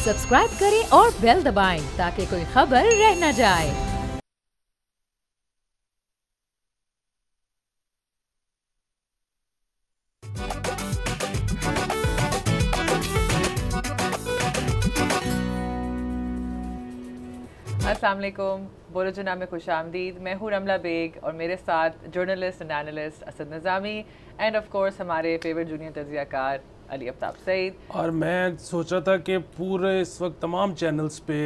Subscribe करें और bell दबाएं ताकि कोई खबर रह न जाए। अस्सलाम वालेकुम, बोलो जो नाम में खुश आमदीद। मैं हूँ रमला बेग और मेरे साथ journalist and analyst Asad Nizami end of course हमारे फेवरेट जूनियर तजियाकार अली आफ्ताब सईद। और मैं सोच रहा था कि पूरे इस वक्त तमाम चैनल्स पे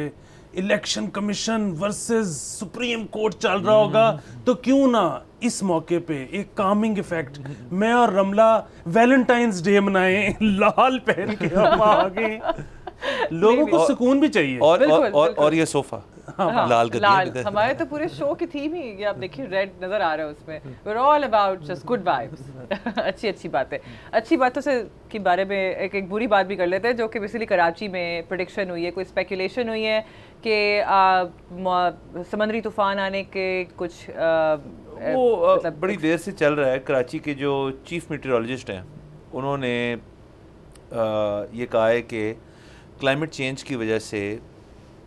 election commission versus supreme court चल रहा होगा, तो क्यों ना इस मौके पे एक कामिंग इफेक्ट मैं और रमला वैलेंटाइंस डे मनाएं लाल पहन के हम आगे। लोगों को सुकून भी चाहिए। और ये सोफा लाल लाल हमारे तो पूरे शो की थीम ही ये आप देखिए रेड नजर आ रहा है उसमें। We are all about just good vibes. अच्छी बातें, अच्छी बातों से के बारे में एक बुरी बात भी कर लेते हैं जो कि बेसिकली कराची में प्रेडिक्शन हुई है, कोई स्पेकुलेशन हुई है कि समंदरी तूफान आने के कुछ वो मतलब बड़ी देर से चल रहा है। कराची के जो चीफ मेट्रोलॉजिस्ट हैं उन्होंने ये कहा है कि क्लाइमेट चेंज की वजह से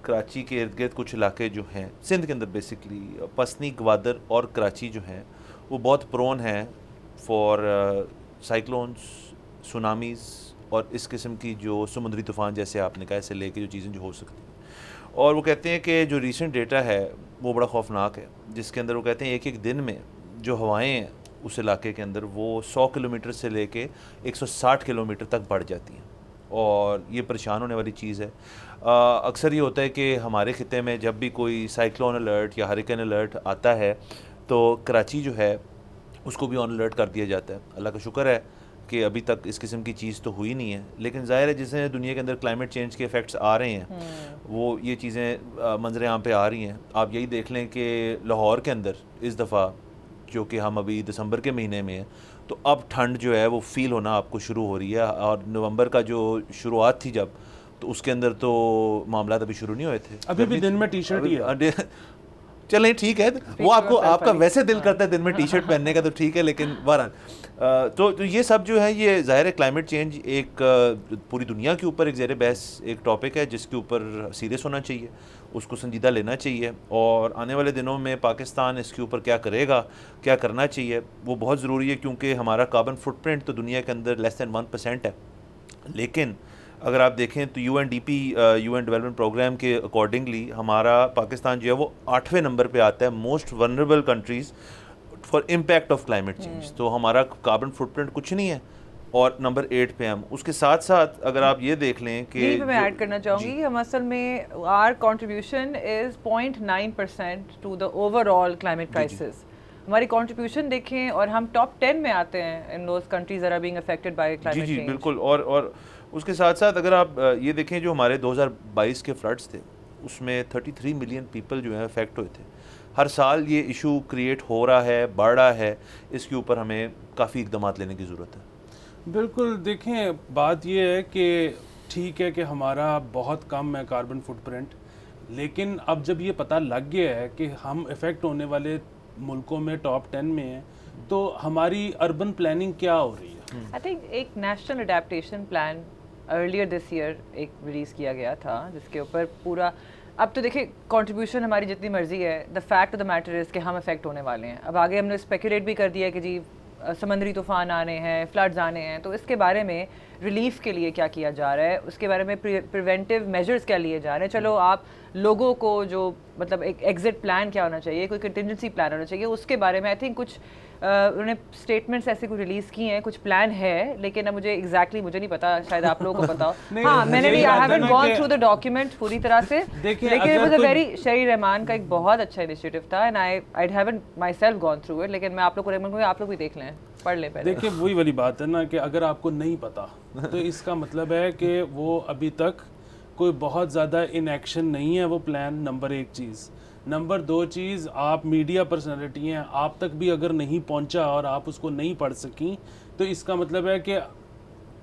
कराची के इर्द गिर्द कुछ इलाके जो हैं सिंध के अंदर बेसिकली पसनी, ग्वादर और कराची जो हैं वो बहुत प्रोन हैं फॉर साइक्लोन्स, सुनामीज़ और इस किस्म की जो समुद्री तूफ़ान जैसे आपने कहा ऐसे लेके जो चीज़ें जो हो सकती हैं। और वो कहते हैं कि जो रीसेंट डेटा है वो बड़ा खौफनाक है, जिसके अंदर वो कहते हैं एक दिन में जो हवाएँ हैं उस इलाके के अंदर वो 100 किलोमीटर से लेके 160 किलोमीटर तक बढ़ जाती हैं और ये परेशान होने वाली चीज़ है। अक्सर ये होता है कि हमारे ख़िते में जब भी कोई साइक्लोन अलर्ट या हरिकेन अलर्ट आता है तो कराची जो है उसको भी ऑन अलर्ट कर दिया जाता है। अल्लाह का शुक्र है कि अभी तक इस किस्म की चीज़ तो हुई नहीं है, लेकिन ज़ाहिर है जिससे दुनिया के अंदर क्लाइमेट चेंज के इफ़ेक्ट्स आ रहे हैं वो ये चीज़ें मंजर आम पे आ रही हैं। आप यही देख लें कि लाहौर के अंदर इस दफ़ा जो कि हम अभी दिसंबर के महीने में हैं तो अब ठंड जो है वो फील होना आपको शुरू हो रही है। और नवंबर का जो शुरुआत थी जब तो उसके अंदर तो मामला अभी शुरू नहीं हुए थे, अभी भी दिन में टी शर्ट ही है। चलें ठीक है, वो आपका वैसे दिल करता है दिन में टी शर्ट पहनने का तो ठीक है, लेकिन बहरहाल तो ये सब जो है ये ज़ाहिर है क्लाइमेट चेंज एक पूरी दुनिया के ऊपर एक ज़ेर बहस एक टॉपिक है जिसके ऊपर सीरियस होना चाहिए, उसको संजीदा लेना चाहिए और आने वाले दिनों में पाकिस्तान इसके ऊपर क्या करेगा, क्या करना चाहिए वो बहुत ज़रूरी है, क्योंकि हमारा कार्बन फुटप्रिंट तो दुनिया के अंदर लेस दैन 1% है। लेकिन अगर आप देखें तो UNDP UN डेवलपमेंट प्रोग्राम के अकॉर्डिंगली हमारा पाकिस्तान जो है वो 8वें नंबर पे आता है most vulnerable countries for impact of climate change. तो हमारा कार्बन फुटप्रिंट कुछ नहीं है और नंबर 8 पे हम। उसके साथ साथ अगर आप ये देख लें कि मैं ऐड करना चाहूँगी हम असल में our contribution is 0.9% to the overall climate crisis. हमारी कंट्रीब्यूशन देखें और हम टॉप 10 में आते हैं in those countries that are being affected by climate change. बिल्कुल। और उसके साथ साथ अगर आप ये देखें जो हमारे 2022 के फ्लड्स थे उसमें 33 मिलियन पीपल जो हैं अफेक्ट हुए थे। हर साल ये इशू क्रिएट हो रहा है, बढ़ रहा है, इसके ऊपर हमें काफ़ी इकदाम लेने की ज़रूरत है। बिल्कुल। देखें बात ये है कि ठीक है कि हमारा बहुत कम है कार्बन फुटप्रिंट, लेकिन अब जब ये पता लग गया है कि हम इफ़ेक्ट होने वाले मुल्कों में टॉप 10 में हैं तो हमारी अर्बन प्लानिंग क्या हो रही है? आई थिंक एक national adaptation plan earlier this year एक रिलीज़ किया गया था जिसके ऊपर पूरा अब तो देखिए कंट्रीब्यूशन हमारी जितनी मर्जी है, the fact of the matter is कि हम अफेक्ट होने वाले हैं। अब आगे हमने स्पेकुलेट भी कर दिया कि जी समंदरी तूफ़ान आने हैं, फ्लड्स आने हैं, तो इसके बारे में रिलीफ के लिए क्या किया जा रहा है, उसके बारे में प्रिवेंटिव मेजर्स क्या लिए जा रहे हैं। चलो आप लोगों को जो मतलब एक एग्जिट प्लान क्या होना चाहिए, कोई कंटिजेंसी प्लान होना चाहिए, उसके बारे में आई थिंक कुछ उन्होंने स्टेटमेंट्स ऐसे कुछ रिलीज़ किए हैं, कुछ प्लान है, लेकिन अब मुझे एग्जैक्टली मुझे नहीं पता, शायद आप लोगों को पता हो। हाँ, मैंने भी I haven't gone through the document पूरी तरह से, लेकिन इट वाज अ वेरी शरी रहमान का एक बहुत अच्छा इनिशिएटिव था and I haven't my self gone through it, लेकिन मैं आप लोग को रेकमेंड करूँगी आप लोग भी देख लें, पढ़ लें पहले। देखिए वही वाली बात है ना कि अगर आपको नहीं पता तो इसका मतलब है कि वो अभी तक कोई बहुत ज़्यादा इन एक्शन नहीं है वो प्लान। नंबर 1 चीज़। नंबर 2 चीज़, आप मीडिया पर्सनैलिटी हैं, आप तक भी अगर नहीं पहुंचा और आप उसको नहीं पढ़ सकी तो इसका मतलब है कि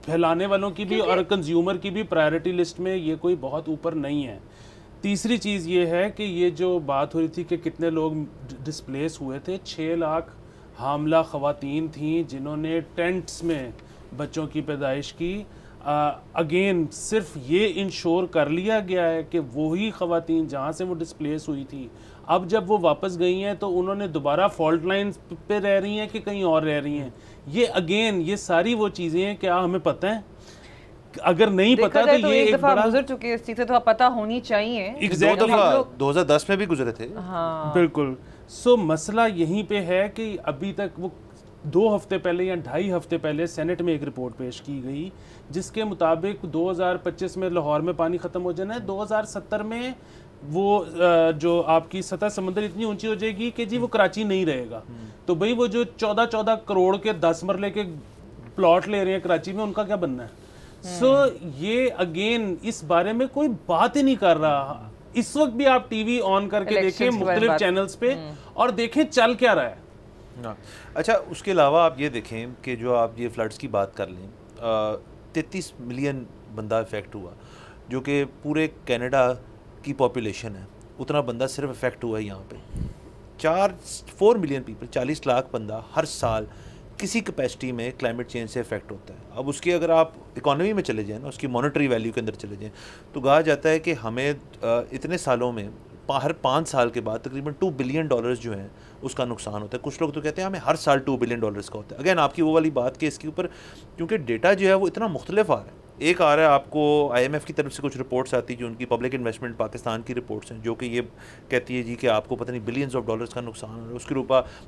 फैलाने वालों की भी और कंज्यूमर की भी प्रायोरिटी लिस्ट में ये कोई बहुत ऊपर नहीं है। तीसरी चीज़ ये है कि ये जो बात हो रही थी कि कितने लोग डिस्प्लेस हुए थे, 6 लाख हामला ख़वातीन थीं जिन्होंने टेंट्स में बच्चों की पैदाइश की। अगेन सिर्फ ये इंश्योर कर लिया गया है कि वही ख़वातीन जहाँ से वो डिस्प्लेस हुई थी अब जब वो वापस गई हैं तो उन्होंने दोबारा फॉल्ट लाइन पे रह रही हैं कि कहीं और रह रही हैं। ये अगेन ये सारी वो चीज़ें हैं, क्या हमें पता है? अगर नहीं पता तो ये एक बड़ा गुजर चुके हैं इस चीज़ से, तो पता होनी चाहिए। Exactly. 2010 में भी गुजरे थे। हाँ बिल्कुल। सो मसला यहीं पे है कि अभी तक वो 2 हफ्ते पहले या 2.5 हफ्ते पहले सेनेट में एक रिपोर्ट पेश की गई जिसके मुताबिक 2025 में लाहौर में पानी ख़त्म हो जाना है, 2070 में वो जो आपकी सतह समुद्र इतनी ऊंची हो जाएगी कि जी वो कराची नहीं रहेगा। तो भाई वो जो 14 करोड़ के 10 मरले के प्लॉट ले रहे हैं कराची में, उनका क्या बनना है? सो ये अगेन इस बारे में कोई बात ही नहीं कर रहा। इस वक्त भी आप टीवी ऑन करके देखें मुख्तलिफ चैनल्स पे और देखें चल क्या रहा है। अच्छा, उसके अलावा आप ये देखें कि जो आप ये फ्लड्स की बात कर लें, 33 मिलियन बंदा इफेक्ट हुआ, जो कि पूरे कनाडा की पॉपुलेशन है, उतना बंदा सिर्फ इफेक्ट हुआ है यहाँ पे। 4 मिलियन पीपल, 40 लाख बंदा हर साल किसी कैपेसिटी में क्लाइमेट चेंज से इफेक्ट होता है। अब उसकी अगर आप इकोनॉमी में चले जाएँ ना, उसकी मॉनेटरी वैल्यू के अंदर चले जाएँ, तो कहा जाता है कि हमें इतने सालों में हर 5 साल के बाद तकरीबन $2 बिलियन जो हैं उसका नुकसान होता है। कुछ लोग तो कहते हैं हमें हर साल $2 बिलियन का होता है। अगेन आपकी वो वाली बात कि इसके ऊपर क्योंकि डेटा जो है वो इतना मुख्तलिफ आ रहा है। एक आ रहा है आपको IMF की तरफ से कुछ रिपोर्ट्स आती है जो उनकी पब्लिक इन्वेस्टमेंट पाकिस्तान की रिपोर्ट्स हैं, जो कि ये कहती है जी कि आपको पता नहीं बिलियंस ऑफ डॉलर्स का नुकसान हो रहा है।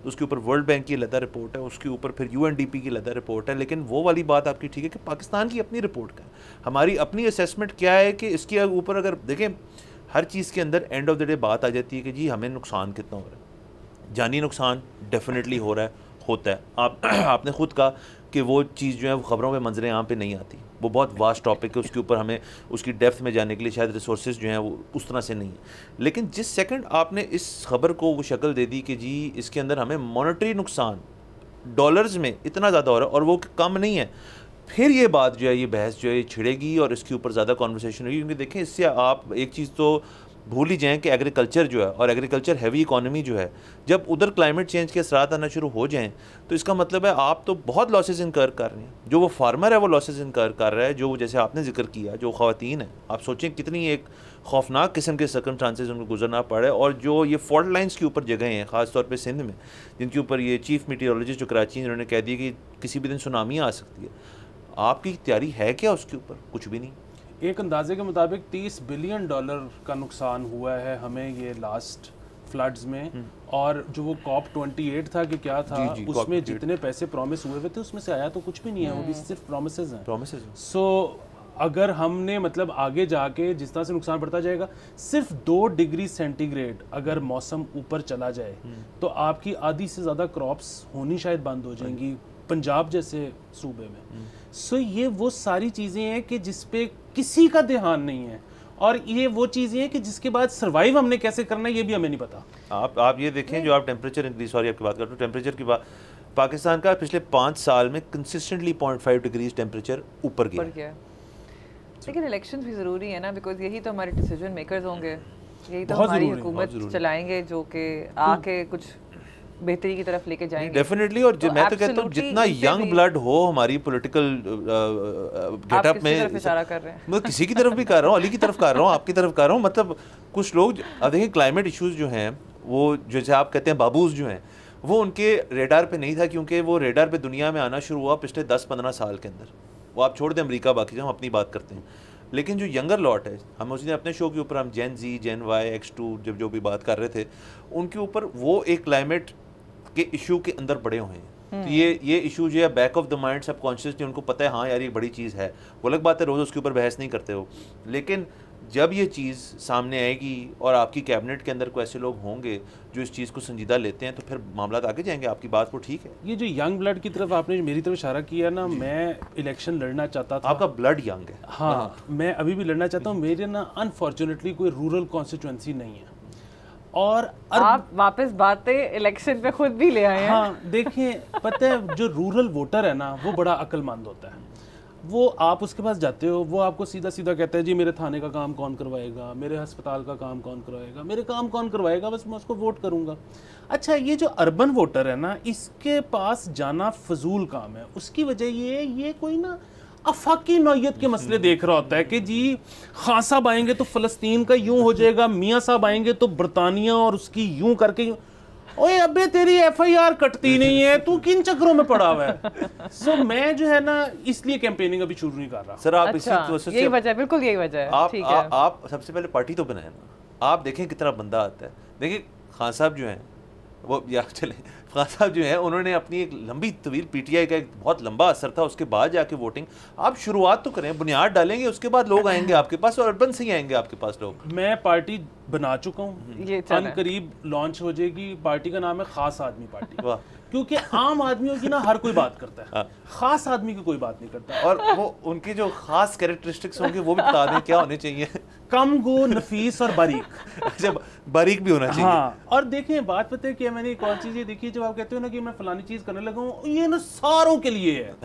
उसके ऊपर वर्ल्ड बैंक की अलग रिपोर्ट है, उसके ऊपर फिर UNDP की अलग रिपोर्ट है। लेकिन वो वाली बात आपकी ठीक है कि पाकिस्तान की अपनी रिपोर्ट का है, हमारी अपनी असेसमेंट क्या है कि इसके ऊपर अगर देखें हर चीज़ के अंदर एंड ऑफ द डे बात आ जाती है कि जी हमें नुकसान कितना हो रहा है। जानी नुकसान डेफिनेटली हो रहा है, होता है। आपने खुद कहा कि वो चीज़ जो है वो ख़बरों में मंजरें यहाँ पे नहीं आती, वो बहुत वास्ट टॉपिक है, उसके ऊपर हमें उसकी डेप्थ में जाने के लिए शायद रिसोर्सेज जो हैं वो उस तरह से नहीं है। लेकिन जिस सेकंड आपने इस खबर को वो शक्ल दे दी कि जी इसके अंदर हमें मॉनेटरी नुकसान डॉलर्स में इतना ज़्यादा हो रहा है और वो कम नहीं है, फिर ये बात जो है, ये बहस जो है ये छिड़ेगी और इसके ऊपर ज़्यादा कॉन्वर्सेशन होगी। क्योंकि देखें इससे आप एक चीज़ तो भूल ही जाएँ कि एग्रीकल्चर जो है और एग्रीकल्चर हैवी इकॉनमी जो है, जब उधर क्लाइमेट चेंज के असरात आना शुरू हो जाएँ तो इसका मतलब है आप तो बहुत लॉसेस इनकर कर रहे हैं। जो वो फार्मर है वो लॉसेस इनकर कर रहा है, जो जैसे आपने जिक्र किया जो ख़वातीन है, आप सोचें कितनी एक खौफनाक किस्म के सर्कमस्टांसेस उनको गुजरना पड़े। और जो ये फॉल्ट लाइन्स के ऊपर जगह हैं ख़ास तौर पे सिंध में, जिनके ऊपर ये चीफ मीटियोरोलॉजिस्ट जो कराची हैं उन्होंने कह दिया कि किसी भी दिन सुनामी आ सकती है, आपकी तैयारी है क्या उसके ऊपर? कुछ भी नहीं। एक अंदाजे के मुताबिक $30 बिलियन का नुकसान हुआ है हमें ये लास्ट फ्लड्स में। और जो वो COP28 था कि क्या था, उसमें जितने पैसे प्रॉमिस हुए थे उसमें से आया तो कुछ भी नहीं है, वो भी सिर्फ प्रॉमिसेस हैं। सो अगर हमने मतलब आगे जाके जिस तरह से नुकसान बढ़ता जाएगा, सिर्फ 2 डिग्री सेंटीग्रेड अगर मौसम ऊपर चला जाए तो आपकी आधी से ज़्यादा क्रॉप्स होनी शायद बंद हो जाएंगी पंजाब जैसे सूबे में। सो ये वो सारी चीज़ें हैं कि जिस पे किसी का ध्यान नहीं है, और ये वो चीज़ें हैं कि जिसके बाद सर्वाइव हमने कैसे करना है ये भी हमें नहीं पता। आप ये देखें जो आप टेम्परेचर इंक्रीज, सॉरी आपकी बात कर रहा हूँ, टेम्परेचर की बात, पाकिस्तान का पिछले 5 साल में कंसिस्टेंटली 0.5 डिग्रीज टेम्परेचर ऊपर गया। लेकिन इलेक्शंस भी ज़रूरी है ना, बिकॉज यही तो हमारे डिसीजन मेकर्स होंगे, यही तो हमारी हुकूमत चलाएंगे जो कि आके कुछ बेहतरी की तरफ लेके जाएंगे। डेफिनेटली। और तो मैं तो कहता हूँ जितना यंग ब्लड हो हमारी पॉलिटिकल गेटअप में, इशारा कर रहे हैं मैं किसी की तरफ भी कर रहा हूँ, अली की तरफ कर रहा हूँ, आपकी तरफ कर रहा हूँ, मतलब कुछ लोग अब देखिए क्लाइमेट इश्यूज जो हैं वो जैसे आप कहते हैं बाबूज जो हैं वो उनके रेडार पे नहीं था, क्योंकि वो रेडार पे दुनिया में आना शुरू हुआ पिछले 10-15 साल के अंदर। वो आप छोड़ दें अमेरिका, बाकी हम अपनी बात करते हैं। लेकिन जो यंगर लॉट है, हम उसी दिन अपने शो के ऊपर हम जेन Z, जेन Y, X2 जब जो भी बात कर रहे थे उनके ऊपर, वो एक क्लाइमेट के इशू के अंदर बड़े हुए हैं। तो ये इशू जो है back of the mind subconsciously उनको पता है हाँ यार ये बड़ी चीज़ है। वो अलग बात है रोज़ उसके ऊपर बहस नहीं करते हो, लेकिन जब ये चीज़ सामने आएगी और आपकी कैबिनेट के अंदर कोई ऐसे लोग होंगे जो इस चीज़ को संजीदा लेते हैं तो फिर मामला आगे जाएंगे। आपकी बात वो ठीक है। ये जो यंग ब्लड की तरफ आपने मेरी तरफ इशारा किया ना, मैं इलेक्शन लड़ना चाहता था। आपका ब्लड यंग है। हाँ, मैं अभी भी लड़ना चाहता हूँ। मेरे ना अनफॉर्चुनेटली कोई रूरल कॉन्स्टिट्यूंसी नहीं है, और आप वापस बातें इलेक्शन पे खुद भी ले आए हैं। हाँ देखिए, पता है जो रूरल वोटर है ना वो बड़ा अक्लमंद होता है। वो आप उसके पास जाते हो, वो आपको सीधा सीधा कहता है जी मेरे थाने का काम कौन करवाएगा, मेरे अस्पताल का काम कौन करवाएगा, मेरे काम कौन करवाएगा, बस मैं उसको वोट करूँगा। अच्छा, ये जो अर्बन वोटर है ना, इसके पास जाना फजूल काम है। उसकी वजह ये कोई ना अफाकी नौयत के मसले देख रहा होता है कि जी खान साहब आएंगे तो फ़लस्तीन का यूं हो जाएगा, मियाँ साहब आएंगे तो बरतानिया और उसकी यूं करके ओए अबे तेरी FIR कटती नहीं है, तू किन चक्रों में पड़ा हुआ है। सो मैं जो है ना इसलिए कैंपेनिंग अभी शुरू नहीं कर रहा सर। आप अच्छा, इसी यही वजह, बिल्कुल यही वजह है। ठीक है, आप सबसे पहले पार्टी तो बनाए ना, आप देखें कितना बंदा आता है। देखिए खान साहब जो हैं वो, या चले खान साहब जो हैं उन्होंने अपनी एक लंबी तवील PTI का एक बहुत लंबा असर था, उसके बाद जाके वोटिंग। आप शुरुआत तो करें, बुनियाद डालेंगे, उसके बाद लोग आएंगे आपके पास, और अर्बन से ही आएंगे आपके पास लोग। मैं पार्टी बना चुका हूँ, ये करीब लॉन्च हो जाएगी। पार्टी का नाम है खास आदमी पार्टी। वाह। क्योंकि आम आदमियों की ना हर कोई बात करता है, खास आदमी की कोई बात नहीं करता। और वो उनकी जो खास कैरेक्टरिस्टिक्स होंगे वो भी बता दें क्या होने चाहिए। कम गो, नफीस और बारीक। अच्छा, बारीक भी होना चाहिए। हाँ, और देखें बात पता है कि मैंने एक और चीज़ ये देखी, जब आप कहते हो ना कि मैं फलानी चीज़ करने लगा हूँ, ये ना सारों के लिए है,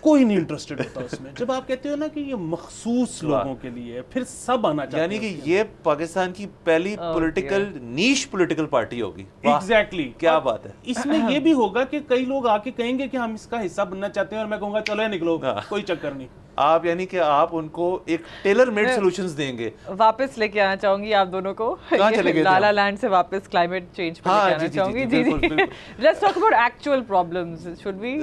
कोई नहीं इंटरेस्टेड होता उसमें। जब आप कहते हो ना कि ये मखसूस लोगों के लिए है, फिर सब आना चाहिए। यानी कि ये पाकिस्तान की पहली पॉलिटिकल नीश पॉलिटिकल पार्टी होगी। एग्जैक्टली, क्या बात है। इसमें ये भी होगा कि कई लोग आके कहेंगे कि हम इसका हिस्सा बनना चाहते हैं, और मैं कहूँगा चलो निकलो, कोई चक्कर नहीं। आप यानी कि आप उनको एक टेलर मेड सॉल्यूशंस देंगे। वापस लेके आना चाहूंगी आप दोनों को लाला लैंड से वापस क्लाइमेट चेंज पे लेके आना चाहूंगी। जी जी, let's talk about actual problems, should we?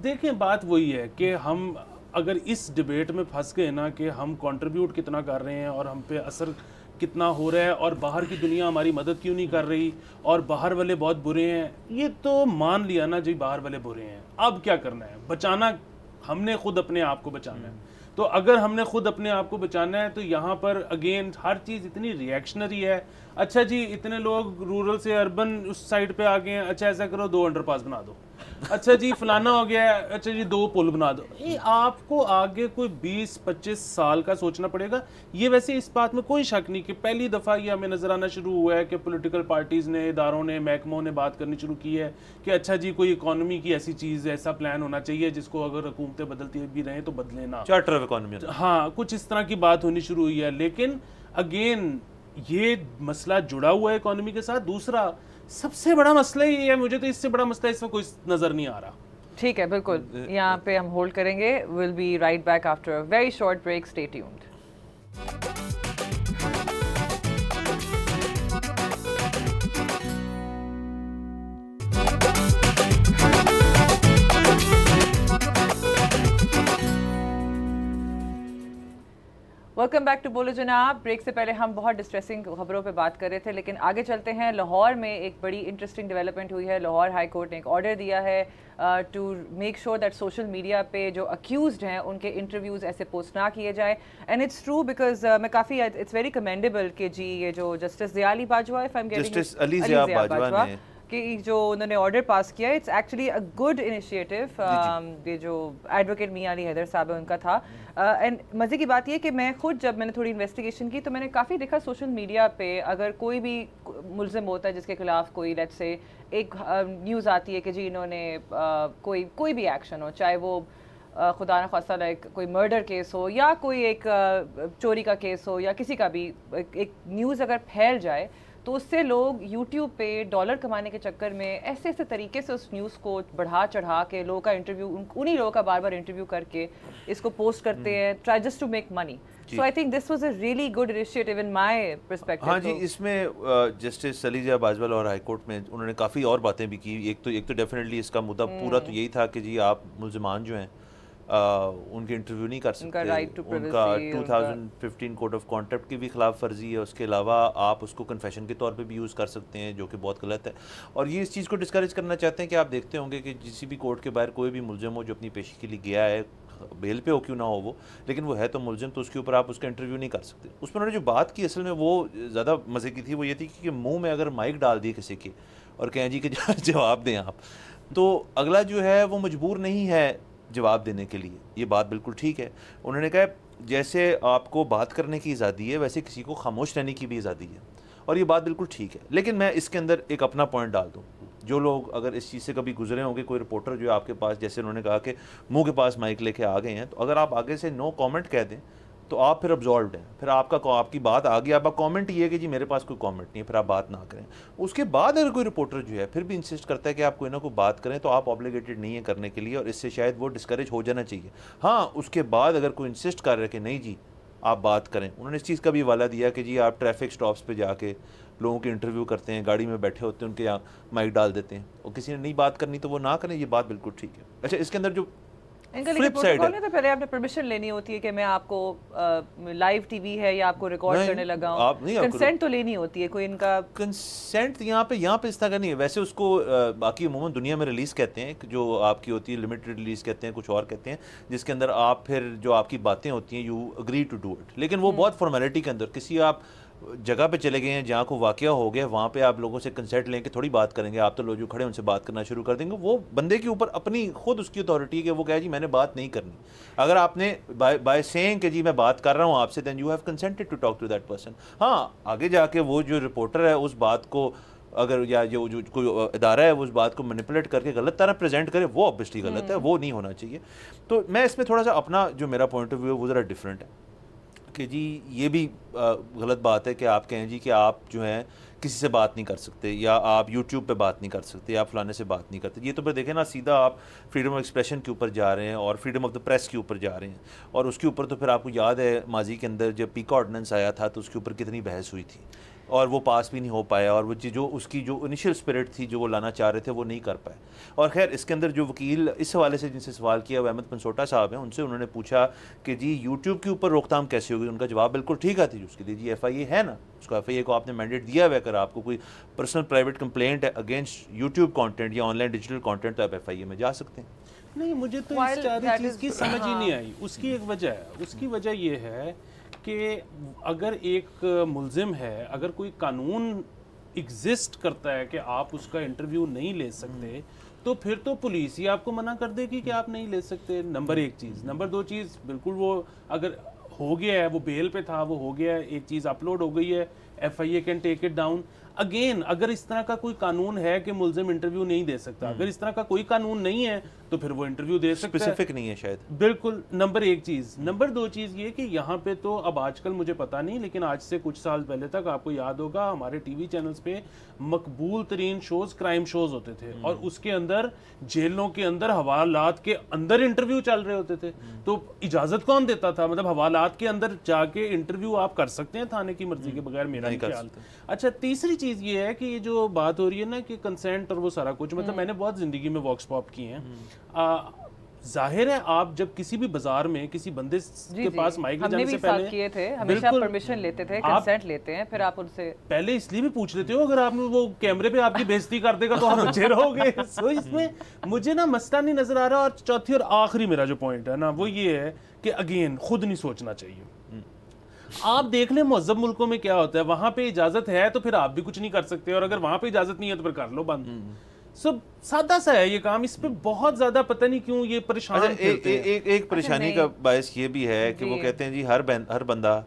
देखिए बात वही है कि हम अगर इस डिबेट में फंस गए ना कि हम कंट्रीब्यूट कितना कर रहे हैं और हम पे असर कितना हो रहा है, और बाहर की दुनिया हमारी मदद क्यों नहीं कर रही, और बाहर वाले बहुत बुरे हैं, ये तो मान लिया ना जी बाहर वाले बुरे हैं। अब क्या करना है? बचाना, हमने खुद अपने आप को बचाना है। तो अगर हमने खुद अपने आप को बचाना है तो यहाँ पर अगेन हर चीज़ इतनी रिएक्शनरी है। अच्छा जी इतने लोग रूरल से अर्बन उस साइड पे आ गए हैं, अच्छा ऐसा करो 2 अंडरपास बना दो, अच्छा जी फलाना हो गया है, अच्छा जी 2 पुल बना दो। ये आपको आगे कोई 20-25 साल का सोचना पड़ेगा। ये वैसे इस बात में कोई शक नहीं कि पहली दफ़ा ये हमें नज़र आना शुरू हुआ है कि पॉलिटिकल पार्टीज़ ने, इदारों ने, महकमों ने बात करनी शुरू की है कि अच्छा जी कोई इकॉनमी की ऐसी चीज़, ऐसा प्लान होना चाहिए जिसको अगर हुकूमतें बदलती भी रहें तो बदले ना, चार्टर ऑफ इकोनॉमी। हाँ, कुछ इस तरह की बात होनी शुरू हुई है। लेकिन अगेन ये मसला जुड़ा हुआ है इकोनॉमी के साथ। दूसरा सबसे बड़ा मसला ये है, मुझे तो इससे बड़ा मसला इसमें कोई नजर नहीं आ रहा। ठीक है, बिल्कुल यहाँ पे हम होल्ड करेंगे। Will be right back after a very short break, stay tuned. Welcome back to Bolo Janab. Break से पहले हम बहुत डिस्ट्रेसिंग खबरों पे बात कर रहे थे, लेकिन आगे चलते हैं। लाहौर में एक बड़ी इंटरेस्टिंग डेवलपमेंट हुई है। लाहौर हाई कोर्ट ने एक ऑर्डर दिया है to make sure that social media पे जो अक्यूज्ड हैं उनके इंटरव्यूज़ ऐसे पोस्ट ना किए जाएं। एंड इट्स ट्रू बिकॉज मैं काफ़ी, इट्स वेरी कमेंडेबल कि जी ये जो justice Ziyali Bajwa, if I am getting justice Ali Zia Bajwa ने कि जो उन्होंने ऑर्डर पास किया, it's actually a good initiative. ये जो एडवोकेट मियां अली हैदर साहब है उनका था। एंड मज़े की बात ये कि मैं खुद जब मैंने थोड़ी इन्वेस्टिगेशन की तो मैंने काफ़ी देखा सोशल मीडिया पे अगर कोई भी मुल्ज़िम होता है जिसके खिलाफ कोई लेट्स से एक न्यूज़ आती है कि जी इन्होंने कोई भी एक्शन हो, चाहे वो खुदा न खास्ता लाइक कोई मर्डर केस हो या कोई एक चोरी का केस हो या किसी का भी एक न्यूज़ अगर फैल जाए तो उससे लोग YouTube पे डॉलर कमाने के चक्कर में ऐसे ऐसे तरीके से उस न्यूज़ को बढ़ा चढ़ा के लोगों का इंटरव्यू, उन्हीं लोगों का बार बार इंटरव्यू करके इसको पोस्ट करते हैं, try just to make money. So I think this was a really good initiative in my perspective. हाँ जी, इसमें जस्टिस अली ज़िया बाजवा और हाई कोर्ट में उन्होंने काफ़ी और बातें भी की। एक तो डेफिनेटली इसका मुद्दा पूरा तो यही था कि जी आप मुल्ज़िमान जो हैं उनके इंटरव्यू नहीं कर सकते, उनका 2015 कोड ऑफ कॉन्डक्ट की भी खिलाफ वर्जी है। उसके अलावा आप उसको कन्फेशन के तौर पे भी यूज़ कर सकते हैं, जो कि बहुत गलत है। और ये इस चीज़ को डिस्करेज करना चाहते हैं कि आप देखते होंगे कि किसी भी कोर्ट के बाहर कोई भी मुल्ज़िम हो जो अपनी पेशी के लिए गया है, बेल पे हो क्यों ना हो वो, लेकिन वो है तो मुल्ज़िम, तो उसके ऊपर आप उसका इंटरव्यू नहीं कर सकते। उसमें उन्होंने जो बात की असल में वो ज़्यादा मज़े की थी। वो ये थी कि मुँह में अगर माइक डाल दिए किसी के और कहें जी कि जवाब दें आप, तो अगला जो है वो मजबूर नहीं है जवाब देने के लिए। ये बात बिल्कुल ठीक है। उन्होंने कहा जैसे आपको बात करने की आज़ादी है वैसे किसी को खामोश रहने की भी आज़ादी है, और ये बात बिल्कुल ठीक है। लेकिन मैं इसके अंदर एक अपना पॉइंट डाल दूँ। जो लोग अगर इस चीज़ से कभी गुजरे होंगे, कोई रिपोर्टर जो है आपके पास, जैसे उन्होंने कहा कि मुंह के पास माइक लेके आ गए हैं, तो अगर आप आगे से नो कमेंट कह दें तो आप फिर अब्जॉर्व्ड हैं, फिर आपकी बात आ गई, आपका कमेंट ये है कि जी मेरे पास कोई कमेंट नहीं है, फिर आप बात ना करें। उसके बाद अगर कोई रिपोर्टर जो है फिर भी इंसिस्ट करता है कि आप कोई ना कोई बात करें, तो आप ऑब्लिगेटेड नहीं है करने के लिए, और इससे शायद वो डिस्करेज हो जाना चाहिए। हाँ, उसके बाद अगर कोई इंसिस्ट कर रहा है कि नहीं जी आप बात करें, उन्होंने इस चीज़ का भी हवाला दिया कि जी आप ट्रैफिक स्टॉप्स पे जाके लोगों के इंटरव्यू करते हैं, गाड़ी में बैठे होते हैं, उनके यहाँ माइक डाल देते हैं, और किसी ने नहीं बात करनी तो वो ना करें, ये बात बिल्कुल ठीक है। अच्छा, इसके अंदर जो फ्लिप साइड है, तो पहले आपने परमिशन लेनी होती है कि मैं आपको लाइव टीवी है या आपको रिकॉर्ड करने लगा हूं, कंसेंट तो लेनी होती है कोई, इनका कंसेंट यहाँ पे इस तरह का नहीं है। वैसे उसको बाकी अमूमन दुनिया में रिलीज़ कहते हैं, जो आपकी होती है लिमिटेड रिलीज़ कहते हैं, कुछ और कहते हैं, जिसके अंदर आप फिर जो आपकी बातें होती हैं you agree to do it, लेकिन वो बहुत फॉर्मेलिटी के अंदर, किसी आप जगह पे चले गए हैं जहाँ को वाकया हो गया, वहाँ पे आप लोगों से कंसेंट लेके थोड़ी बात करेंगे, आप तो लोग जो खड़े उनसे बात करना शुरू कर देंगे। वो बंदे के ऊपर अपनी खुद उसकी अथॉरिटी है कि वो कहे जी मैंने बात नहीं करनी। अगर आपने बाय सेइंग कि जी मैं बात कर रहा हूँ आपसे, then you have consented to talk to that person. हाँ, आगे जाके वो जो रिपोर्टर है उस बात को अगर या जो कोई इदारा है वो उस बात को मैनिपुलेट करके गलत तरह प्रेजेंट करे, वो ऑब्वियसली गलत है, वो नहीं होना चाहिए। तो मैं इसमें थोड़ा सा अपना जो मेरा पॉइंट ऑफ व्यू है वो ज़रा डिफरेंट है कि जी ये भी गलत बात है कि आप कहें जी कि आप जो हैं किसी से बात नहीं कर सकते, या आप YouTube पे बात नहीं कर सकते, या फलाने से बात नहीं करते। ये तो फिर देखें ना, सीधा आप फ्रीडम ऑफ एक्सप्रेशन के ऊपर जा रहे हैं और फ्रीडम ऑफ द प्रेस के ऊपर जा रहे हैं, और उसके ऊपर तो फिर आपको याद है माजी के अंदर जब पीका ऑर्डिनेंस आया था तो उसके ऊपर कितनी बहस हुई थी, और वो पास भी नहीं हो पाया, और वो जो उसकी जो इनिशियल स्पिरिट थी जो वो लाना चाह रहे थे वो नहीं कर पाए। और खैर इसके अंदर जो वकील इस हवाले से जिनसे सवाल किया वो अहमद पंसोटा साहब हैं, उनसे उन्होंने पूछा कि जी यूट्यूब के ऊपर रोकथाम कैसे होगी। उनका जवाब बिल्कुल ठीक आती, उसके लिए जी FIA है ना, उसको FIA को आपने मैंडेट दिया हुआ है, अगर आपको कोई पर्सनल प्राइवेट कंप्लेंट है अगेंस्ट यूट्यूब कॉन्टेंट या ऑनलाइन डिजिटल कॉन्टेंट तो आप FIA में जा सकते हैं। नहीं, मुझे तो इस सारी चीज़ की समझ ही नहीं आई। उसकी एक वजह है, उसकी वजह ये है कि अगर एक मुल्जिम है, अगर कोई कानून एग्जिस्ट करता है कि आप उसका इंटरव्यू नहीं ले सकते, तो फिर तो पुलिस ही आपको मना कर देगी कि आप नहीं ले सकते। नंबर एक चीज़। नंबर दो चीज़, बिल्कुल वो अगर हो गया है, वो बेल पे था, वो हो गया है, एक चीज़ अपलोड हो गई है, FIA can take it down. Again, अगर इस तरह का कोई कानून है कि मुल्जिम इंटरव्यू नहीं दे सकता, अगर इस तरह का कोई कानून नहीं है तो फिर वो इंटरव्यू दे सकता है। स्पेसिफिक नहीं है शायद। बिल्कुल, नंबर एक चीज़। नंबर दो चीज़ ये कि यहाँ पे तो अब आजकल मुझे पता नहीं, लेकिन आज से कुछ साल पहले तक आपको याद होगा हमारे टीवी चैनल्स पे मकबूल तरीन शोज क्राइम शोज होते थे, और उसके अंदर जेलों के अंदर हवालात के अंदर इंटरव्यू चल रहे होते थे। तो इजाज़त कौन देता था? मतलब हवालात के अंदर जाके इंटरव्यू आप कर सकते हैं थाने की मर्जी के बगैर, मेरा ख्याल था। अच्छा, तीसरी चीज़ ये है कि ये जो बात हो रही है ना कि कंसेंट और वो सारा कुछ, मतलब मैंने बहुत ज़िंदगी में वॉक्स पॉप किए हैं। जाहिर है आप जब किसी भी बाजार में किसी बंदे के पास माइक ले जाने से पहले किए थे, हमेशा परमिशन लेते थे, कंसेंट लेते हैं, फिर आप उनसे पहले इसलिए भी पूछ लेते हो, अगर आपने वो कैमरे पे आपकी बेइज्जती कर देगा तो आप बचे रहोगे। सो इसमें मुझे ना मसला नहीं नजर आ रहा। और चौथी और आखिरी मेरा जो पॉइंट है ना वो ये है कि अगेन खुद नहीं सोचना चाहिए। आप देख लें मुअज़्ज़ब मुल्कों में क्या होता है, वहां पे इजाजत है तो फिर आप भी कुछ नहीं कर सकते, और अगर वहां पे इजाजत नहीं है तो फिर कर लो बंद। सब सादा सा है ये काम। इस पे बहुत ज्यादा पता नहीं क्यों ये परेशान एक परेशानी का बायस ये भी है कि वो कहते हैं जी हर बंदा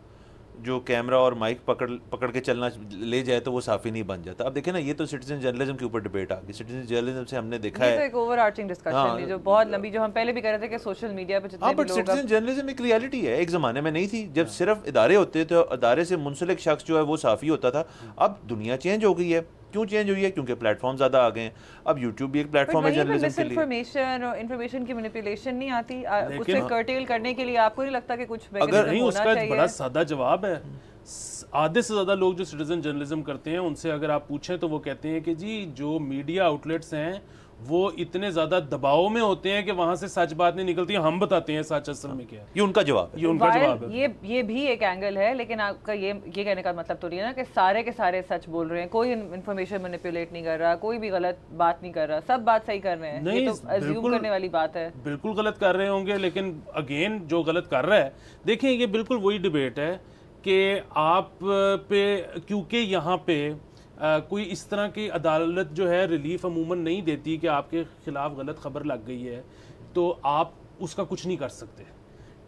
जो कैमरा और माइक पकड़ के चलना ले जाए तो वो साफी नहीं बन जाता। अब देखें ना, ये तो सिटीजन जर्नलिज्म के ऊपर डिबेट आ गई। सिटीजन जर्नलिज्म से हमने देखा है, तो एक ओवरआर्चिंग डिस्कशन है जो बहुत लंबी, जो हम पहले भी कर रहे थे कि सोशल मीडिया पे जितने भी लोग, सिटीजन जर्नलिज्म एक रियलिटी है। एक ज़माने में नहीं थी, जब सिर्फ इदारे होते थे, इदारे से मुंसलिक शख्स जो है वो साफ़ी होता था। अब दुनिया चेंज हो गई है। क्यों चेंज हुई है? क्योंकि प्लेटफॉर्म ज़्यादा आ गए हैं। अब यूट्यूब भी एक प्लेटफॉर्म है जर्नलिज्म के लिए। इन्फॉर्मेशन और इन्फॉर्मेशन की मैनिपुलेशन नहीं आती, उससे कर्टेल करने के लिए आपको नहीं लगता कि कुछ अगर नहीं, उसका बड़ा सादा जवाब है। आधे से ज़्यादा लोग जो सिटीजन जर्नलिज्म करते हैं उनसे अगर आप पूछें तो वो कहते हैं कि जी जो मीडिया आउटलेट्स हैं वो इतने ज़्यादा दबाव में होते हैं कि वहाँ से सच बात नहीं निकलती, हम बताते हैं सच असल में क्या है। ये उनका जवाब है। ये उनका जवाब है। ये भी एक एंगल है, लेकिन आपका ये कहने का मतलब तो नहीं है ना कि सारे के सारे सच बोल रहे हैं, कोई इन्फॉर्मेशन मैनिपुलेट नहीं कर रहा, कोई भी गलत बात नहीं कर रहा, सब बात सही कर रहे हैं। नहीं, ये तो अज्यूम करने वाली बात है। बिल्कुल गलत कर रहे होंगे, लेकिन अगेन जो गलत कर रहा है, देखें ये बिल्कुल वही डिबेट है कि आप पे, क्योंकि यहाँ पे कोई इस तरह की अदालत जो है रिलीफ अमूमन नहीं देती कि आपके ख़िलाफ़ गलत खबर लग गई है तो आप उसका कुछ नहीं कर सकते।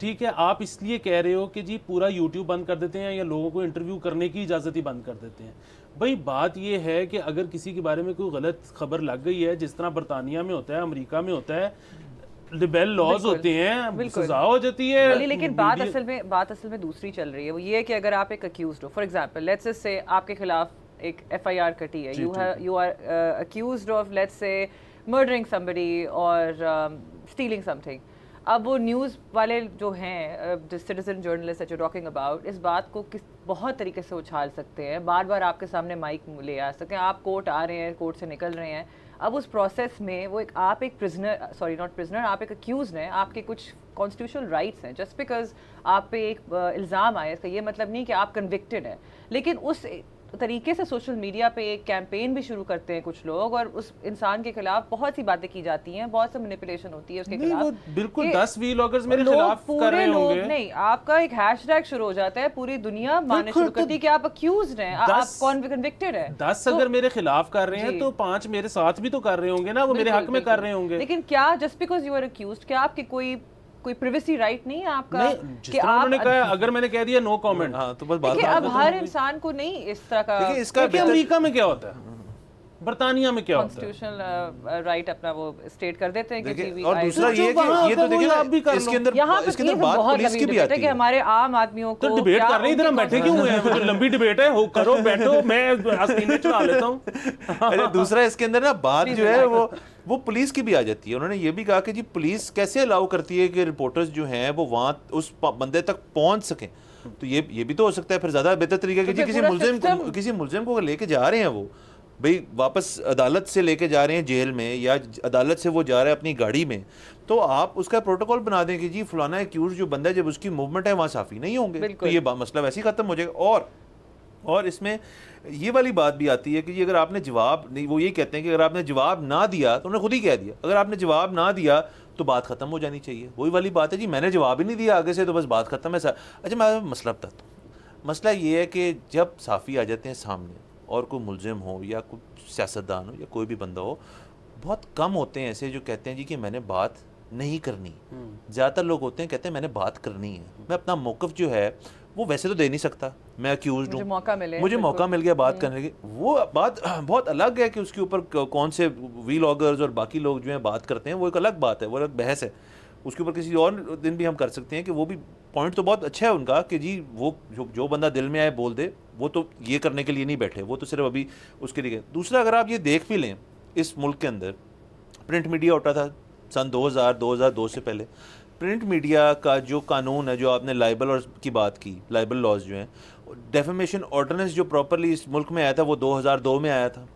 ठीक है, आप इसलिए कह रहे हो कि जी पूरा यूट्यूब बंद कर देते हैं या लोगों को इंटरव्यू करने की इजाज़त ही बंद कर देते हैं। भाई बात ये है कि अगर किसी के बारे में कोई गलत खबर लग गई है, जिस तरह बरतानिया में होता है, अमेरिका में होता है, लिबरल लॉज होते हैं, सजा हो जाती है। लेकिन बात असल में दूसरी चल रही है, वो ये है कि अगर आप एक अक्यूज्ड हो, फॉर एग्जांपल लेट्स से आपके खिलाफ एक FIR कटी है, you are accused of let's say murdering somebody or stealing something. अब वो न्यूज़ वाले जो हैं, citizen journalist that you talking about, इस बात को बहुत तरीके से उछाल सकते हैं, बार बार आपके सामने माइक ले आ सकते हैं, आप कोर्ट आ रहे हैं, कोर्ट से निकल रहे हैं, अब उस प्रोसेस में वो आप एक प्रिजनर, सॉरी नॉट प्रिजनर, आप एक अक्यूज हैं, आपके कुछ कॉन्स्टिट्यूशनल राइट्स हैं, जस्ट बिकॉज आप पे एक इल्ज़ाम आया, इसका ये मतलब नहीं कि आप कन्विक्टेड हैं। लेकिन उस तरीके से सोशल मीडिया पे एक कैंपेन भी शुरू करते हैं कुछ लोग, और उस इंसान के खिलाफ बहुत सी बातें की जाती हैं, बहुत सी मैनिपुलेशन होती है उसके खिलाफ। बिल्कुल 10 व्लॉगर्स मेरे खिलाफ कर रहे होंगे। नहीं, आपका एक हैशटैग शुरू हो जाता है, पूरी दुनिया मानने शुरू करती है कि आप अक्यूज्ड हैं, आप कन्विक्टेड हैं। 10 अगर मेरे खिलाफ कर रहे हैं तो 5 मेरे साथ भी तो कर रहे होंगे ना, वो मेरे हक में कर रहे होंगे। लेकिन क्या just because you are accused, क्या आपके कोई प्राइवेसी राइट नहीं है आपका? कि उन्होंने कहा अगर मैंने कह दिया नो कमेंट, हाँ तो बस बात। अब हर इंसान को नहीं इस तरह का, इसका अमेरिका में क्या होता है, बर्तानिया में क्या होता है, कॉन्स्टिट्यूशनल राइट अपना वो स्टेट कर देते हैं कि जी। और दूसरा ये तो देखिए आप भी कर, इसके अंदर बात पुलिस की भी आती है कि हमारे आम आदमियों को तो डिबेट कर रहे हैं, इधर हम बैठे क्यों हैं? तो लंबी डिबेट है, हो करो बैठो, मैं आस्तीन चढ़ा लेता हूं। अरे दूसरा इसके अंदर ना बात जो है वो पुलिस की भी आ जाती है। उन्होंने ये भी कहा कि जी पुलिस कैसे अलाउ करती है कि रिपोर्टर्स जो हैं वो वहां उस बंदे तक पहुंच सकें। तो ये भी तो हो सकता है फिर ज्यादा बेहतर तरीका कि जी किसी मुलजिम को लेके जा रहे हैं, वो भाई वापस अदालत से लेके जा रहे हैं जेल में, या अदालत से वो जा रहा है अपनी गाड़ी में, तो आप उसका प्रोटोकॉल बना दें कि जी फलाना एक्यूज जो बंदा है, जब उसकी मूवमेंट है वहाँ साफी नहीं होंगे, तो ये मसला वैसे ही खत्म हो जाएगा। और इसमें ये वाली बात भी आती है कि जी अगर आपने जवाब नहीं, वो ये कहते हैं कि अगर आपने जवाब ना दिया, तो उन्होंने खुद ही कह दिया, अगर आपने जवाब ना दिया तो बात खत्म हो जानी चाहिए। वही वाली बात है जी, मैंने जवाब ही नहीं दिया आगे से तो बस बात खत्म है। अच्छा मैं मसला बताता हूँ। मसला ये है कि जब साफ़ी आ जाते हैं सामने और कोई मुलजिम हो या कोई सियासतदान हो या कोई भी बंदा हो, बहुत कम होते हैं ऐसे जो कहते हैं जी कि मैंने बात नहीं करनी। ज़्यादातर लोग होते हैं कहते हैं मैंने बात करनी है, मैं अपना मौक़िफ़ जो है वो वैसे तो दे नहीं सकता, मैं अक्यूज़ हूँ, मुझे मौका मिल गया बात करने की। वो बात बहुत अलग है कि उसके ऊपर कौन से व्लॉगर्स और बाकी लोग जो हैं बात करते हैं, वो एक अलग बात है, वो अलग बहस है। उसके ऊपर किसी और दिन भी हम कर सकते हैं कि वो भी पॉइंट तो बहुत अच्छा है उनका कि जी वो जो बंदा दिल में आए बोल दे, वो तो ये करने के लिए नहीं बैठे, वो तो सिर्फ अभी उसके लिए। दूसरा अगर आप ये देख भी लें, इस मुल्क के अंदर प्रिंट मीडिया होता था सन 2000-2002 से पहले। प्रिंट मीडिया का जो कानून है, जो आपने लाइबल और की बात की, लाइबल लॉज जो हैं, डेफेमेशन ऑर्डिनेंस जो प्रॉपरली इस मुल्क में आया था वो 2002 में आया था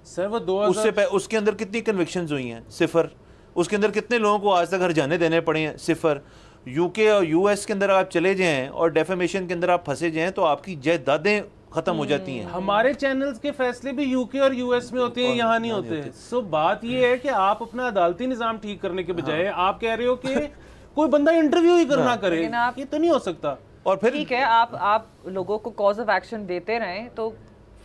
सर। वो 2000 उससे पहले उसके अंदर कितनी कन्विक्शंस हुई हैं? 0। उसके अंदर कितने लोगों को आज तक हरजाने देने पड़े हैं? 0। यूके और यूएस के अंदर आप चले जाएं और डेफेमेशन के अंदर आप फंसे जाएं तो आपकी जायदादें खत्म हो जाती हैं। हमारे चैनल्स के फैसले भी यूके और यूएस में होते हैं, यहाँ नहीं होते। सो बात ये है कि आप अपना अदालती निज़ाम ठीक करने के बजाय आप कह रहे हो कि कोई बंदा इंटरव्यू ही करना करे, ये तो नहीं हो सकता। और फिर ठीक है, आप लोगों को कॉज ऑफ एक्शन देते रहें तो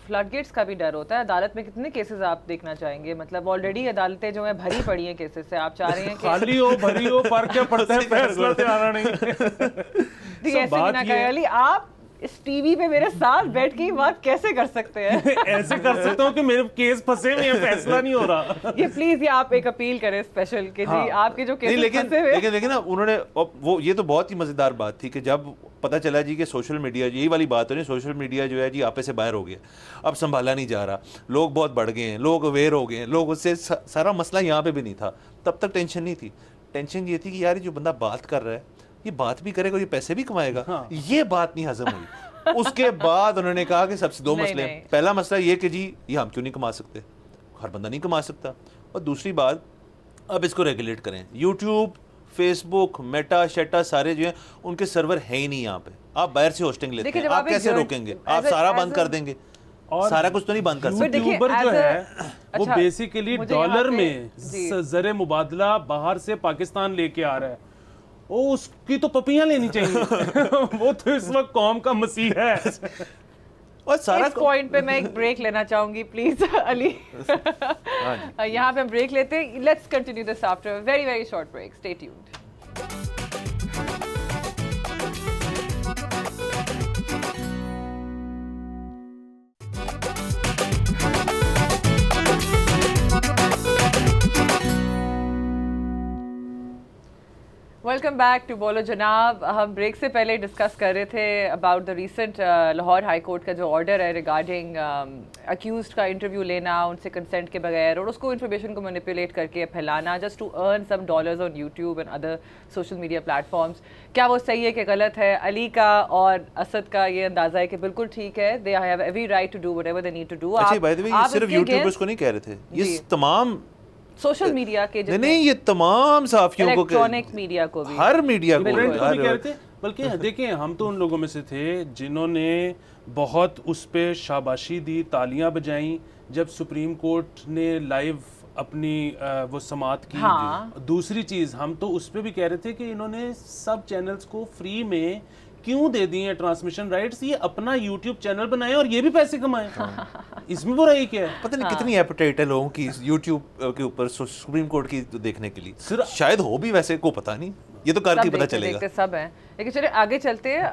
फ्लडगेट्स का भी डर होता है। अदालत में कितने केसेस आप देखना चाहेंगे? मतलब ऑलरेडी अदालतें जो है भरी पड़ी हैं केसेस से, आप चाह रहे हैं कि खाली हो भरी हो, फर्क क्या पड़ता है, फैसला तो आना नहीं। ऐसे बिना कहे आप इस टीवी पे मेरे साथ बैठ के बात कैसे कर सकते हैं? ऐसे कर सकता हूँ कि मेरे केस फंसे हुए हैं, फैसला नहीं हो रहा। ये प्लीज ये आप एक अपील करें स्पेशल कि जी आपके जो केस फंसे हुए। लेकिन ना उन्होंने वो ये तो बहुत ही मजेदार बात थी कि जब पता चला जी कि सोशल मीडिया, यही वाली बात हो रही है, सोशल मीडिया जो है जी आपे से बाहर हो गया, अब संभाला नहीं जा रहा, लोग बहुत बढ़ गए हैं, लोग अवेयर हो गए हैं, लोग उससे सारा मसला यहाँ पे भी नहीं था। तब तक टेंशन नहीं थी। टेंशन ये थी कि यार जो बंदा बात कर रहा है ये बात भी करेगा, ये पैसे भी कमाएगा, ये बात नहीं हजम हुई। उसके बाद उन्होंने कहा कि सबसे 2 मसले, पहला मसला ये कि जी ये हम क्यों नहीं कमा सकते, हर बंदा नहीं कमा सकता, और दूसरी बात अब इसको रेगुलेट करें। यूट्यूब, फेसबुक, मेटा शेटा सारे जो हैं उनके सर्वर है ही नहीं यहाँ पे, आप बाहर से होस्टिंग लेते हैं, आप कैसे रोकेंगे? आप सारा बंद कर देंगे, और सारा कुछ तो नहीं बंद कर सकते। यूट्यूबर जो है वो बेसिकली डॉलर में ज़र मुबादला बाहर से पाकिस्तान लेके आ रहा है, वो उसकी तो पपियां लेनी चाहिए। वो तो इस वक्त कौम का मसीह है। और सारा इस पॉइंट पे मैं एक ब्रेक लेना चाहूंगी प्लीज अली। यहाँ पे हम ब्रेक लेते हैं। Let's continue this after very very short break. Stay tuned. Welcome back to Bolo Janab. हम ब्रेक से पहले डिस्कस कर रहे थे about the recent Lahore high court का जो ऑर्डर है रिगार्डिंग अक्यूज्ड का इंटरव्यू लेना उनसे कंसेंट के बगैर और उसको इन्फॉर्मेशन को मैनिपुलेट करके फैलाना just to earn some dollars on YouTube and other social media platforms. क्या वो सही है कि गलत है? अली का और असद का ये अंदाजा है कि बिल्कुल ठीक है, they have every right to do whatever they need to do. अच्छा बाय द वे ये सिर्फ यूट्यूबर्स को नहीं कह रहे थे, ये तमाम सोशल मीडिया के नहीं ये तमाम साफियों को, इलेक्ट्रॉनिक मीडिया को भी, हर मीडिया को कह रहे थे। बल्कि देखिए हम तो उन लोगों में से थे जिन्होंने बहुत उस पे शाबाशी दी, तालियां बजाई जब सुप्रीम कोर्ट ने लाइव अपनी वो समाअत की। हाँ। दूसरी चीज हम तो उस पे भी कह रहे थे कि इन्होंने सब चैनल्स को फ्री में क्यों दे दिए हैं ट्रांसमिशन राइट्स, ये अपना यूट्यूब चैनल बनाए और ये भी पैसे कमाए। इसमें बुराई क्या है? पता नहीं कितनी एपेटाइट है लोगों की यूट्यूब के ऊपर सुप्रीम कोर्ट की देखने के लिए। शायद हो भी, वैसे को पता नहीं, ये तो करके पता चलेगा। देखते सब हैं, लेकिन चलिए आगे चलते हैं।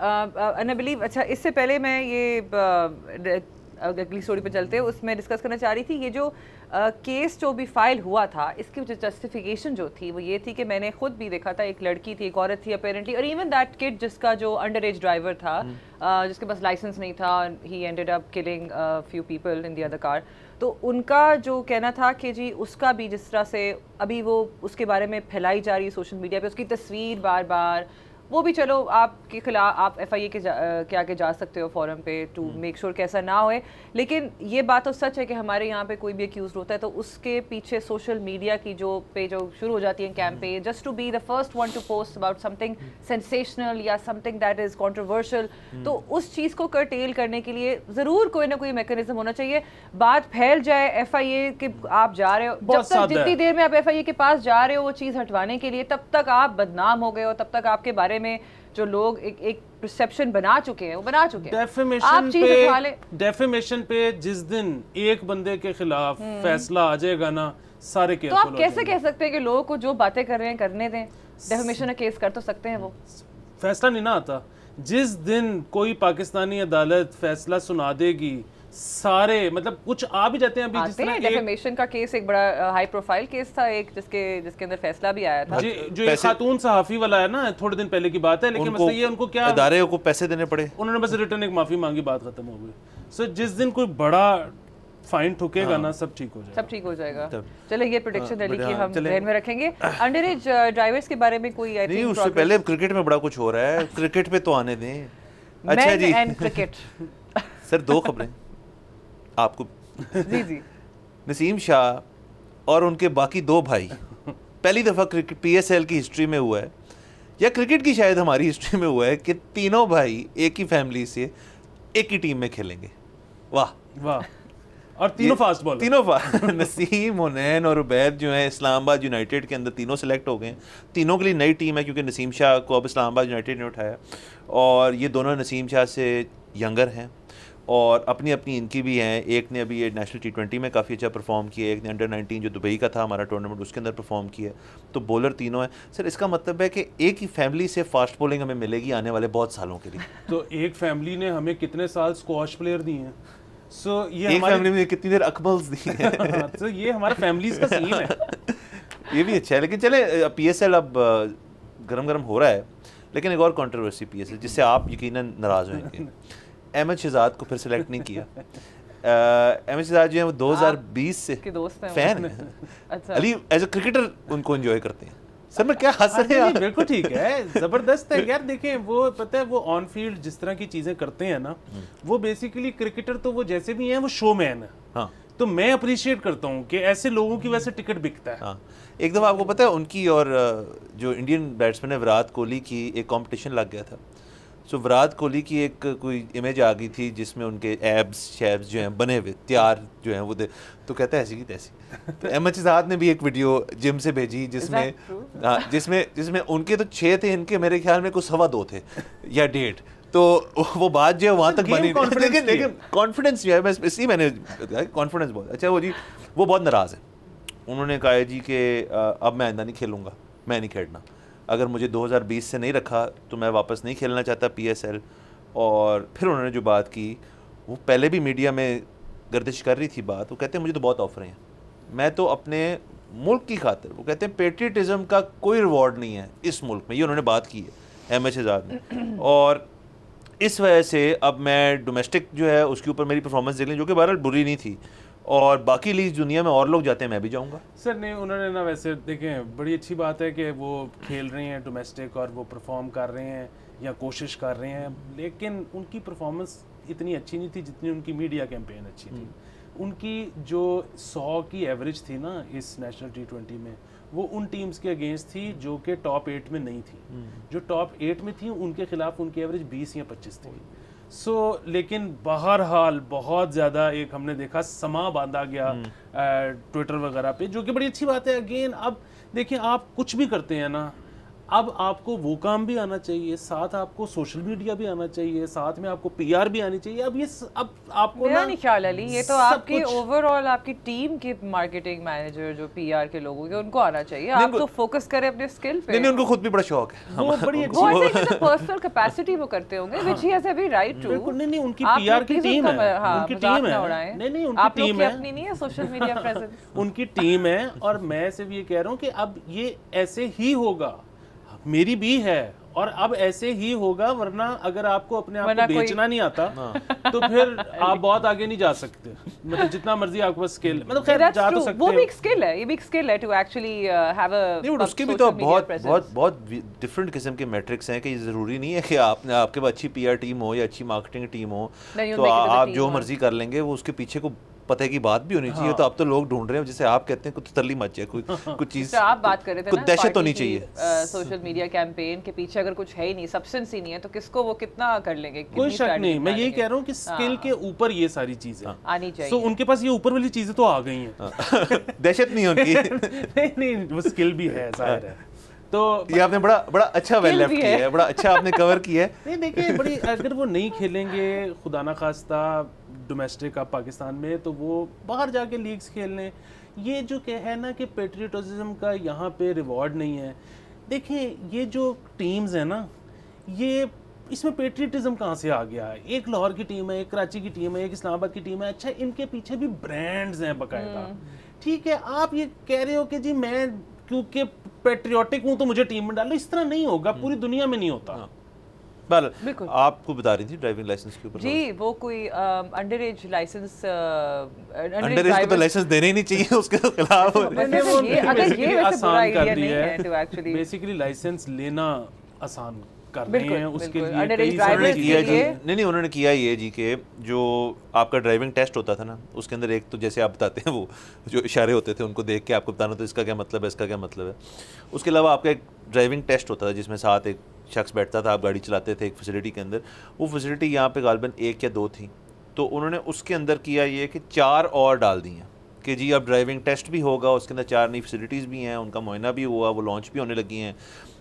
आई बिलीव अच्छा इससे पहले मैं ये अगली स्टोरी पे चलते हैं, उसमें डिस्कस करना चाह रही थी ये जो केस जो भी फाइल हुआ था इसकी जो जस्टिफिकेशन जो थी वो ये थी कि मैंने खुद भी देखा था, एक लड़की थी, एक औरत थी अपेरेंटली, और इवन दैट किड जिसका जो अंडर एज ड्राइवर था जिसके पास लाइसेंस नहीं था, he ended up killing few people in the other car. तो उनका जो कहना था कि जी उसका भी जिस तरह से अभी वो उसके बारे में फैलाई जा रही है सोशल मीडिया पे, उसकी तस्वीर बार बार, वो भी चलो आपके खिलाफ आप FIA के आगे जा सकते हो फोरम पे टू मेक श्योर कि ऐसा ना होए। लेकिन ये बात तो सच है कि हमारे यहाँ पे कोई भी अक्यूज होता है तो उसके पीछे सोशल मीडिया की जो शुरू हो जाती है campaign just to be the first one to post about something sensational या समथिंग दैट इज कंट्रोवर्शियल, तो उस चीज़ को कर्टेल करने के लिए ज़रूर कोई ना कोई मैकेनिज्म होना चाहिए। बात फैल जाए FIA के आप जा रहे हो, जब तक जितनी देर में आप FIA के पास जा रहे हो वो चीज़ हटवाने के लिए, तब तक आप बदनाम हो गए हो, तब तक आपके बारे में जो लोग एक परसेप्शन बना चुके हैं वो बना चुके हैं। डेफेमेशन पे जिस दिन एक बंदे के खिलाफ फैसला आ जाएगा ना, सारे केस। तो आप कैसे कह सकते हैं कि लोगों को जो बातें कर रहे हैं करने दें? डेफेमेशन का केस कर तो सकते हैं, वो फैसला नहीं ना आता। जिस दिन कोई पाकिस्तानी अदालत फैसला सुना देगी सारे मतलब कुछ आ भी जाते हैं। अभी जिस तरह डेफेमेशन का केस एक बड़ा हाई प्रोफाइल केस था एक जिसके अंदर फैसला भी आया था, जो एक खातून सहाफी वाला है ना, थोड़े दिन पहले की बात है, लेकिन मसला ये उनको क्या अदारे को पैसे देने पड़े, उन्होंने बस रिटर्न एक माफी मांगी, बात खत्म हो गई। सो जिस दिन कोई बड़ा फाइन ठुकेगा ना, सब ठीक हो जाएगा, सब ठीक हो जाएगा। चलो ये प्रेडिक्शन अली की हम ध्यान में रखेंगे। अंडर एज ड्राइवर्स के बारे में कोई नहीं, उससे पहले क्रिकेट में बड़ा कुछ हो रहा है, क्रिकेट पे तो आने दें। अच्छा जी, एंड क्रिकेट सर दो खबरें आपको। जी नसीम शाह और उनके बाकी दो भाई पहली दफ़ा क्रिकेट PSL की हिस्ट्री में हुआ है, या क्रिकेट की शायद हमारी हिस्ट्री में हुआ है कि तीनों भाई एक ही फैमिली से एक ही टीम में खेलेंगे। वाह वाह। और तीनों फास्ट बॉलर, तीनों नसीम, हुनैन और उबैद जो है इस्लामाबाद यूनाइटेड के अंदर तीनों सेलेक्ट हो गए। तीनों के लिए नई टीम है क्योंकि नसीम शाह को अब इस्लामाबाद यूनाइटेड ने उठाया, और ये दोनों नसीम शाह से यंगर हैं और अपनी अपनी इनकी भी हैं। एक ने अभी ये नेशनल T20 में काफ़ी अच्छा परफॉर्म किया, एक ने अंडर 19 जो दुबई का था हमारा टूर्नामेंट उसके अंदर परफॉर्म किया। तो बॉलर तीनों हैं सर। इसका मतलब है कि एक ही फैमिली से फास्ट बॉलिंग हमें मिलेगी आने वाले बहुत सालों के लिए। तो एक फैमिली ने हमें कितने साल स्क्वॉश प्लेयर दिए हैं। सो ये एक फैमिली में कितनी देर अकबल्स दी है। तो ये हमारा फैमिलीज का सीन है। ये भी अच्छा है, लेकिन चले PSL अब गरम गरम हो रहा है, लेकिन एक और कंट्रोवर्सी PSL जिससे आप यकीनन नाराज़ होंगे। अहमद शहजाद को फिर सेलेक्ट नहीं किया। अहमद शहजाद जो है वो 2020 से फैन है। अच्छा। अली एज अ क्रिकेटर उनको एंजॉय करते हैं। सर मैं क्या हंस रहे हैं? बिल्कुल ठीक है, जबरदस्त है यार। देखें वो पता है वो ऑन फील्ड जिस तरह की चीजें करते हैं ना, वो बेसिकली क्रिकेटर तो वो जैसे भी हैं वो शोमैन है। हाँ। तो मैं अप्रिशिएट करता हूँ कि ऐसे लोगों की वजह से टिकट बिकता है। हाँ। एक दफ़ा आपको पता है उनकी और जो इंडियन बैट्समैन है विराट कोहली की एक कंपटीशन लग गया था। सो विराट कोहली की एक कोई इमेज आ गई थी जिसमें उनके एब्स शेब्स जो हैं बने हुए तैयार जो हैं वो तो कहता है ऐसी की तैसी। तो अहमद शहजाद ने भी एक वीडियो जिम से भेजी जिसमें जिसमें उनके तो 6 थे, इनके मेरे ख्याल में कुछ 2.25 थे या 1.5। तो वो बात जो है वहाँ तक बनी, लेकिन कॉन्फिडेंस जो है बस इसी मैंने कॉन्फिडेंस बहुत अच्छा। वो जी वो बहुत नाराज़ है। उन्होंने कहा जी कि अब मैं आइंदा नहीं खेलूँगा, मैं नहीं खेलना, अगर मुझे 2020 से नहीं रखा तो मैं वापस नहीं खेलना चाहता PSL। और फिर उन्होंने जो बात की वो पहले भी मीडिया में गर्दिश कर रही थी बात, वो कहते हैं मुझे तो बहुत ऑफर हैं, मैं तो अपने मुल्क की खातिर, वो कहते हैं पेट्रियटिज्म का कोई रिवॉर्ड नहीं है इस मुल्क में, ये उन्होंने बात की है एम एच शहजाद ने। और इस वजह से अब मैं डोमेस्टिक जो है उसके ऊपर मेरी परफॉर्मेंस देख लें, जो कि बहरहाल बुरी नहीं थी, और बाकी लीग दुनिया में और लोग जाते हैं, मैं भी जाऊंगा। सर नहीं, उन्होंने ना वैसे देखें बड़ी अच्छी बात है कि वो खेल रहे हैं डोमेस्टिक और वो परफॉर्म कर रहे हैं या कोशिश कर रहे हैं, लेकिन उनकी परफॉर्मेंस इतनी अच्छी नहीं थी जितनी उनकी मीडिया कैंपेन अच्छी थी। उनकी जो 100 की एवरेज थी ना इस नेशनल T20 में, वो उन टीम्स के अगेंस्ट थी जो कि टॉप 8 में नहीं थी। जो टॉप 8 में थी उनके खिलाफ उनकी एवरेज 20 या 25 थी। लेकिन बहरहाल बहुत ज़्यादा एक हमने देखा समा बांधा गया ट्विटर वगैरह पे, जो कि बड़ी अच्छी बात है। अगेन अब देखिए, आप कुछ भी करते हैं ना, अब आपको वो काम भी आना चाहिए, साथ आपको सोशल मीडिया भी आना चाहिए, साथ में आपको PR भी आनी चाहिए। अब ये अब आपको मेरा नहीं ख्याल अली, ये तो आपकी ओवरऑल आपकी टीम के मार्केटिंग मैनेजर जो PR के लोग होंगे उनको आना चाहिए। आप तो फोकस करें अपने स्किल पे। नहीं, उनको खुद भी बड़ा शौक है, वो बड़ी वो ऐसे पर्सनल कैपेसिटी वो करते होंगे, which he has every right to. नहीं, उनकी PR की टीम है, उनकी टीम है। नहीं, उनकी टीम है, अपनी नहीं है सोशल मीडिया प्रेजेंस। उनकी टीम है, और मैं सिर्फ ये कह रहा हूँ कि अब ये ऐसे ही होगा, मेरी भी है, और अब ऐसे ही होगा। वरना अगर आपको अपने आप को बेचना नहीं आता तो फिर आप बहुत आगे नहीं जा सकते। मतलब जितना मर्जी आपके पास स्किल, मतलब खैर जा तो सकते वो भी एक स्किल है, ये भी एक स्किल है टू एक्चुअली हैव अ। नहीं, उसके भी तो बहुत डिफरेंट किस्म के मैट्रिक्स हैं कि ज़रूरी नहीं है कि आपने आपके पास अच्छी PR टीम हो या अच्छी मार्केटिंग टीम हो तो आप जो मर्जी कर लेंगे। वो उसके पीछे को पता की बात भी होनी चाहिए। तो अब तो लोग ढूंढ रहे हैं, जैसे आप कहते हैं कुछ तरली मच जाए, कुछ चीज। आप बात कर रहे थे कुछ दहशत होनी चाहिए सोशल मीडिया कैंपेन के पीछे। अगर कुछ है ही नहीं, सब्सटेंस ही नहीं है, तो किसको वो कितना कर लेंगे? कोई शक नहीं, मैं यही कह रहा हूँ कि स्किल के ऊपर ये सारी चीजें आनी चाहिए। तो उनके पास ये ऊपर वाली चीजें तो आ गई हैं। दहशत नहीं उनकी। नहीं, वो स्किल भी है, जाहिर है। तो ये आपने बड़ा अच्छा वेल लेफ्ट किया है, बड़ा अच्छा आपने कवर किया है। नहीं देखिए, बड़ी अगर वो नहीं खेलेंगे खुदा ना खास्ता डोमेस्टिक आप पाकिस्तान में, तो वो बाहर जाके लीग्स खेल लें। ये जो है ना कि पेट्रियटिज्म का यहाँ पे रिवॉर्ड नहीं है। देखिए, ये जो टीम्स है ना, ये इसमें पेट्रियटिज्म कहाँ से आ गया है? एक लाहौर की टीम है, एक कराची की टीम है, एक इस्लामाबाद की टीम है। अच्छा, इनके पीछे भी ब्रांड्स हैं बाकायदा। ठीक है, आप ये कह रहे हो कि जी मैं क्योंकि पेट्रियोटिक हूं तो मुझे टीम में डालो, इस तरह नहीं होगा, पूरी दुनिया में नहीं होता। बिल्कुल। आपको बता रही थी ड्राइविंग लाइसेंस के ऊपर। जी, वो कोई under age license, under age को तो लाइसेंस देने ही नहीं चाहिए, उसके खिलाफ आसान कर दिया है। बेसिकली लाइसेंस लेना आसान कर रहे हैं, उसके लिए नहीं, उन्होंने किया ये जी के जो आपका ड्राइविंग टेस्ट होता था ना, उसके अंदर एक तो जैसे आप बताते हैं वो जो इशारे होते थे उनको देख के आपको बताना तो इसका क्या मतलब है, इसका क्या मतलब है। उसके अलावा आपका एक ड्राइविंग टेस्ट होता था जिसमें साथ एक शख्स बैठता था, आप गाड़ी चलाते थे एक फैसिलिटी के अंदर। वो फैसिलिटी यहाँ पे गालिबन 1 या 2 थी, तो उन्होंने उसके अंदर किया ये कि 4 और डाल दी हैं कि जी अब ड्राइविंग टेस्ट भी होगा, उसके अंदर 4 नई फैसिलिटीज़ भी हैं, उनका मुआयना भी हुआ, वो लॉन्च भी होने लगी हैं,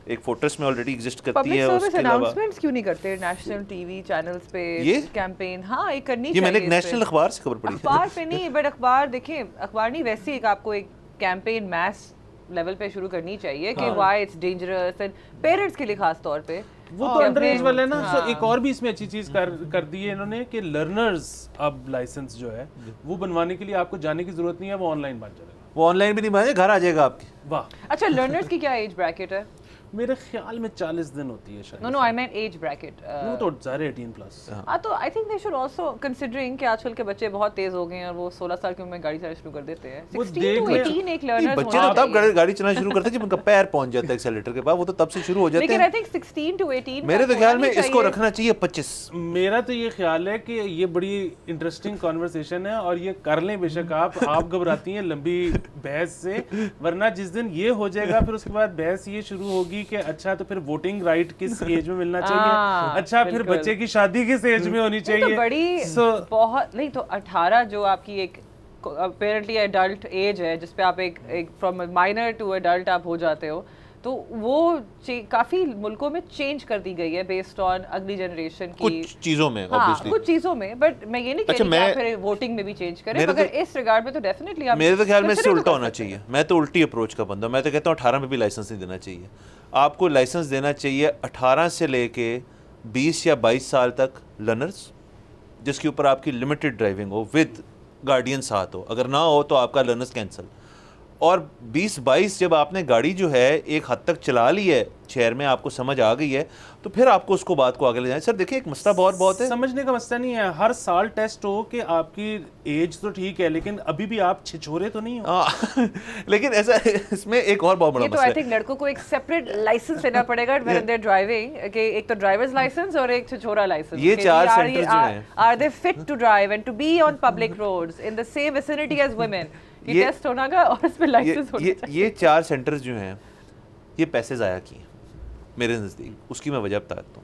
एक फोर्ट्रेस में ऑलरेडी एग्जिस्ट करती है। उसके अलावा अनाउंसमेंट्स क्यों नहीं करते नेशनल टीवी चैनल्स पे ये कैंपेन? हाँ, एक करनी चाहिए। ये मैंने एक नेशनल अखबार से खबर पढ़ी। अखबार पे नहीं, बट अखबार देखिए, अखबार नहीं, वैसे एक आपको एक कैंपेन मैस लेवल पे शुरू करनी चाहिए कि why it's dangerous, and parents के लिए खास तौर पे। वो तो अंडर एज वाले ना। सो एक और भी इसमें अच्छी चीज कर दी है इन्होंने कि लर्नर्स अब लाइसेंस जो है वो बनवाने के लिए आपको जाने की जरूरत नहीं है, वो ऑनलाइन बन जाएगा। वो ऑनलाइन भी नहीं बनेगा, घर आ जाएगा आपके। वाह। अच्छा, लर्नर्स की क्या एज ब्रैकेट है? मेरे ख्याल में 40 दिन होती है शायद। No, I mean age bracket. वो तो सारे 18+। हां, तो I think they should also considering कि आजकल के बच्चे बहुत तेज हो गए हैं और वो 16 साल की उम्र में गाड़ी चलाना शुरू कर देते हैं। 16 to 18 एक लर्नर्स बच्चे तो तब गाड़ी चलाना शुरू करते हैं जब उनका पैर पहुंच जाता है एक्सेलेरेटर के पास, वो तो तब से शुरू हो जाते हैं। लेकिन आई थिंक 16 to 18 मेरे तो ख्याल में इसको रखना चाहिए 25। मेरा तो ये ख्याल है कि ये बड़ी इंटरेस्टिंग कन्वर्सेशन है और ये कर लें बेशक आप घबराती हैं लंबी बहस से, वरना जिस दिन ये हो जाएगा फिर उसके बाद बहस ये शुरू होगी कि अच्छा तो फिर वोटिंग राइट किस एज में मिलना चाहिए, अच्छा फिर बच्चे की शादी किस एज में होनी चाहिए। तो बड़ी बहुत नहीं, तो 18 जो आपकी एक अपेरेंटली एडल्ट एज है जिसपे आप एक फ्रॉम माइनर टू एडल्ट आप हो जाते हो, तो वो काफी मुल्कों में चेंज कर दी गई है बेस्ड ऑन अगली जनरेशन की कुछ चीजों में। हाँ, कुछ चीजों में, बट मैं ये नहीं कह रही कि आप फिर वोटिंग में भी चेंज करें, मगर इस रिगार्ड में तो डेफिनेटली आप मेरे तो ख्याल में इससे उल्टा होना चाहिए। मैं तो उल्टी अप्रोच का बंदा, मैं तो कहता हूँ 18 में भी लाइसेंस नहीं देना चाहिए। आपको लाइसेंस देना चाहिए 18 से लेके 20 या 22 साल तक लर्नर्स, जिसके ऊपर आपकी लिमिटेड ड्राइविंग हो विद गार्डियन साथ हो, अगर ना हो तो आपका लर्नर्स कैंसिल। और 20-22 जब आपने गाड़ी जो है एक हद तक चला ली है, शहर में आपको समझ आ गई है, तो फिर आपको उसको बात को आगे ले जाए। सर देखिए एक मसला बहुत है, समझने का मसला नहीं है। हर साल टेस्ट हो कि आपकी एज तो ठीक है लेकिन अभी भी आप छिछोरे तो नहीं हो। लेकिन ऐसा इसमें एक और बहुत बड़ा मसला है। तो आई थिंक लड़कों को एक सेपरेट लाइसेंस लेना पड़ेगा व्हेन दे आर ड्राइविंग, कि एक तो ड्राइवर्स लाइसेंस और एक छिछोरा लाइसेंस। ये 4 सेंटर्स जो हैं, are they fit to drive and to be on public roads in the same vicinity as women? ये टेस्ट होना का और इसमें लाइसेंस होना चाहिए। ये 4 सेंटर्स जो हैं ये पैसे ज़ाया किए मेरे नज़दीक, उसकी मैं वजह बताता हूँ।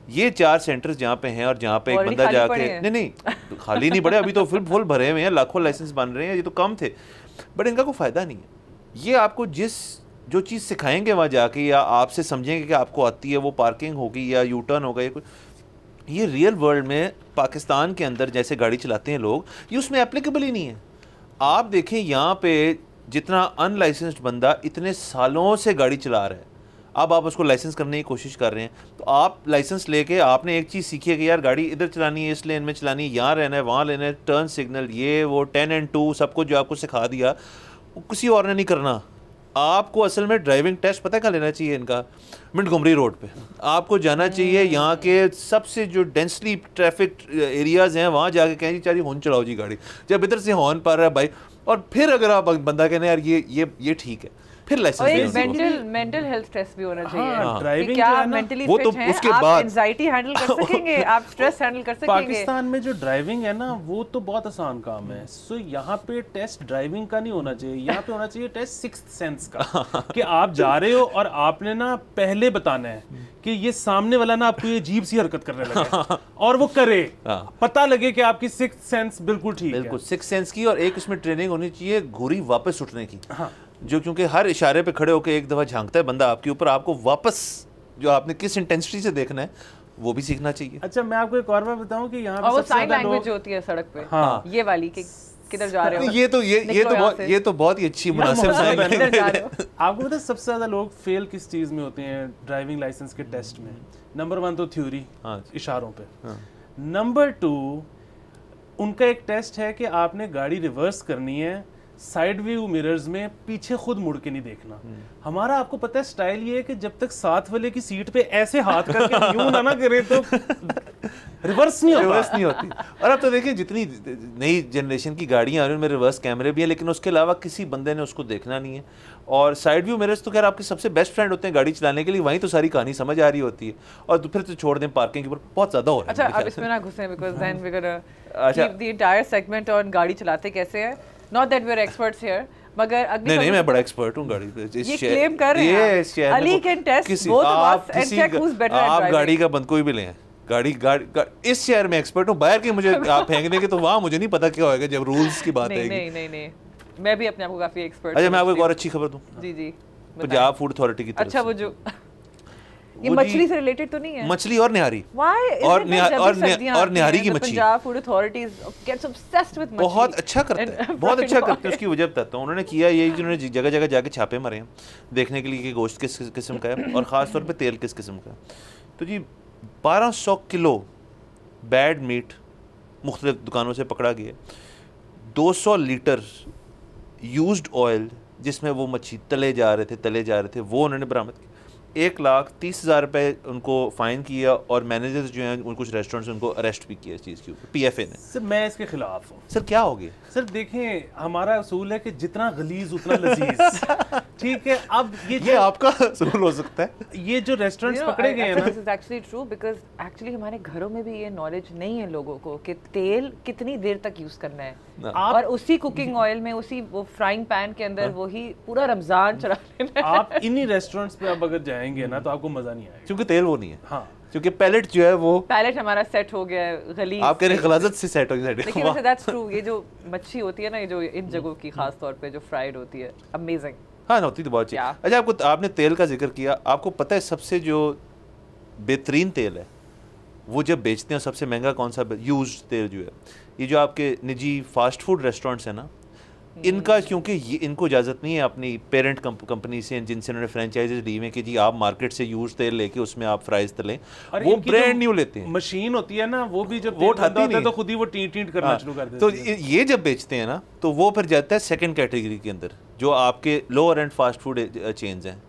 ये 4 सेंटर्स जहाँ पे हैं और जहाँ पे एक बंदा जाके नहीं खाली नहीं पड़े, अभी तो फुल भरे हुए हैं, लाखों लाइसेंस बन रहे हैं, ये तो कम थे, बट इनका कोई फ़ायदा नहीं है। ये आपको जो चीज़ सिखाएंगे वहाँ जाके या आपसे समझेंगे कि आपको आती है, वो पार्किंग होगी या यू टर्न होगा या कुछ, ये रियल वर्ल्ड में पाकिस्तान के अंदर जैसे गाड़ी चलाते हैं लोग, ये उसमें एप्लीकेबल ही नहीं है। आप देखें यहाँ पे जितना अनलाइसेंस्ड बंदा इतने सालों से गाड़ी चला रहा है, अब आप उसको लाइसेंस करने की कोशिश कर रहे हैं, तो आप लाइसेंस लेके आपने एक चीज़ सीखी है कि यार गाड़ी इधर चलानी है, इस लेन में चलानी है, यहाँ रहना है, वहाँ लेना है, टर्न सिग्नल, ये वो 10 and 2 सब कुछ जो आपको सिखा दिया वो किसी और ने नहीं करना। आपको असल में ड्राइविंग टेस्ट पता है कहाँ लेना चाहिए इनका? मिंटगोमरी रोड पे आपको जाना चाहिए, यहाँ के सबसे जो डेंसली ट्रैफिक एरियाज़ हैं वहाँ जाके कहें जी चारी हॉर्न चलाओ जी गाड़ी, जब इधर से हॉर्न पा रहा है भाई, और फिर अगर आप बंदा कहने यार ये ठीक है, फिर लाइसेंस मेंटल हेल्थ टेस्ट भी होना चाहिए। ड्राइविंग क्या आप मेंटली फिट हैं, उसके आप बाद एंजाइटी हैंडल कर सकेंगे, आप स्ट्रेस हैंडल कर सकेंगे। पाकिस्तान में जो ड्राइविंग है ना वो तो बहुत आसान काम है। सो यहाँ पे टेस्ट ड्राइविंग का नहीं होना चाहिए, यहाँ पे होना चाहिए टेस्ट सिक्स्थ सेंस का कि आप जा रहे हो और आपने ना पहले बताना है कि ये सामने वाला ना आपको ये अजीब सी हरकत करने लगे और वो करे, पता लगे कि आपकी सिक्स्थ सेंस बिल्कुल ठीक है। बिल्कुल सिक्स्थ सेंस की, और एक उसमें ट्रेनिंग होनी चाहिए घुरी वापस उठने की, जो क्योंकि हर इशारे पे खड़े होकर एक दफ़ा झांकता है बंदा आपके ऊपर, आपको वापस जो आपने किस इंटेंसिटी से देखना है वो भी सीखना चाहिए। अच्छा मैं आपको एक और बात बताऊं कि यहाँ पे साइन लैंग्वेज होती है सड़क पे, हाँ ये वाली कि किधर जा रहे हो, ये तो बहुत ही अच्छी मुनासिब साइन लैंग्वेज है। आपको पता है सबसे ज्यादा लोग फेल किस चीज में होते हैं ड्राइविंग लाइसेंस के टेस्ट में? नंबर 1 तो थ्योरी, इशारों पे। नंबर 2 उनका एक टेस्ट है कि आपने गाड़ी रिवर्स करनी है, साइड व्यू मिरर्स में पीछे खुद मुड़ के नहीं देखना। हमारा आपको पता है स्टाइल ये है कि जब तक साथ वाले की सीट पे ऐसे हाथ करके हम यूं ना करें तो रिवर्स नहीं होती। और अब तो देखिए जितनी नई जनरेशन की गाड़ियां आ रही हैं उनमें रिवर्स कैमरे भी है, लेकिन उसके अलावा किसी बंदे ने उसको देखना नहीं है। और साइड व्यू मिरर्स तो खैर आपके सबसे बेस्ट फ्रेंड होते हैं गाड़ी चलाने के लिए, वहीं तो सारी कहानी समझ आ रही होती है, और फिर तो छोड़ दें पार्किंग के ऊपर बहुत ज्यादा हो रहा है। अच्छा अब इसमें ना घुसें because then we gonna keep the entire segment on गाड़ी चलाते कैसे है। Not that we're experts here, मगर अगली नहीं मैं बड़ा एक्सपर्ट हूँ गाड़ी पे। ये क्लेम कर रहे हैं Ali can test both of us and check who's better at driving। आप गाड़ी का बंद कोई भी लें, गाड़ी इस शहर में एक्सपर्ट हूँ, बाहर के मुझे आप फेंकने के तो वहाँ मुझे नहीं पता क्या होगा जब रूल्स की बात आएगी। नहीं मैं भी अपने आप को काफी एक्सपर्ट। अच्छा मैं आपको एक और अच्छी खबर दूँ। जी पंजाब फूड अथॉरिटी की तरफ। अच्छा वो जो ये मछली से रिलेटेड तो नहीं है? मछली और निहारी और निहारी की मछली। Punjab food authorities gets obsessed with machhli. बहुत अच्छा करते हैं, बहुत अच्छा करते हैं। उसकी वजह बताता हूँ। उन्होंने किया ये जिन्होंने जगह जगह जाके छापे मारे हैं देखने के लिए कि गोश्त किस किस्म का है और ख़ास तौर पे तेल किस किस्म का है। तो जी 1200 किलो बैड मीट मुख्तलिफ दुकानों से पकड़ा गया, 200 लीटर यूज्ड ऑयल जिसमें वो मच्छी तले जा रहे थे वो उन्होंने बरामद किया। 1,30,000 रुपये उनको फ़ाइन किया और मैनेजर्स जो हैं कुछ रेस्टोरेंट्स उनको अरेस्ट भी किया इस चीज़ के ऊपर PFA ने। सर मैं इसके खिलाफ हूँ। सर क्या हो गया? सर देखें हमारा असूल है कि जितना गलीज उतना लजीज। ठीक है, अब ये आपका असूल हो सकता है। ये जो रेस्टोरेंट्स पकड़े गए हैं ना, this is actually true because actually हमारे घरों में भी ये नॉलेज नहीं है लोगों को कि तेल कितनी देर तक यूज करना है और उसी कुकिंग ऑयल में उसी वो फ्राइंग पैन के अंदर वही पूरा रमजान चला लेना है। आप इन्हीं रेस्टोरेंट्स पे अब अगर जाएंगे ना तो आपको मजा नहीं आएगा क्योंकि तेल वो नहीं है। हाँ क्योंकि पैलेट जो है वो पैलेट हमारा सेट हो गया है गलीज। आप कह रहे हैं गलाजत से सेट हो गया। लेकिन वैसे दैट्स ट्रू, ये जो मच्छी होती है ना, ये जो इन जगहों की खास तौर पे जो फ्राइड होती है, अमेजिंग। हाँ होती तो बहुत अच्छी। अच्छा आपने तेल का जिक्र किया, आपको पता है सबसे जो बेहतरीन तेल है वो जब बेचते हैं सबसे महंगा कौन सा यूज्ड तेल जो है, ये जो आपके निजी फास्ट फूड रेस्टोरेंट्स हैं ना, इनका क्योंकि इनको इजाज़त नहीं है अपनी पेरेंट कंपनी से जिनसे उन्होंने फ्रेंचाइजेज ली हुई कि जी आप मार्केट से यूज तेल लेके उसमें आप फ्राइज तलें, वो ब्रांड न्यू लेते हैं। मशीन होती है ना, वो भी जब वो उठाती होता है तो खुद ही वो टीट करना शुरू कर देती तो है। ये जब बेचते हैं ना तो वो फिर जाता है सेकंड कैटेगरी के अंदर, जो आपके lower and fast food chains हैं।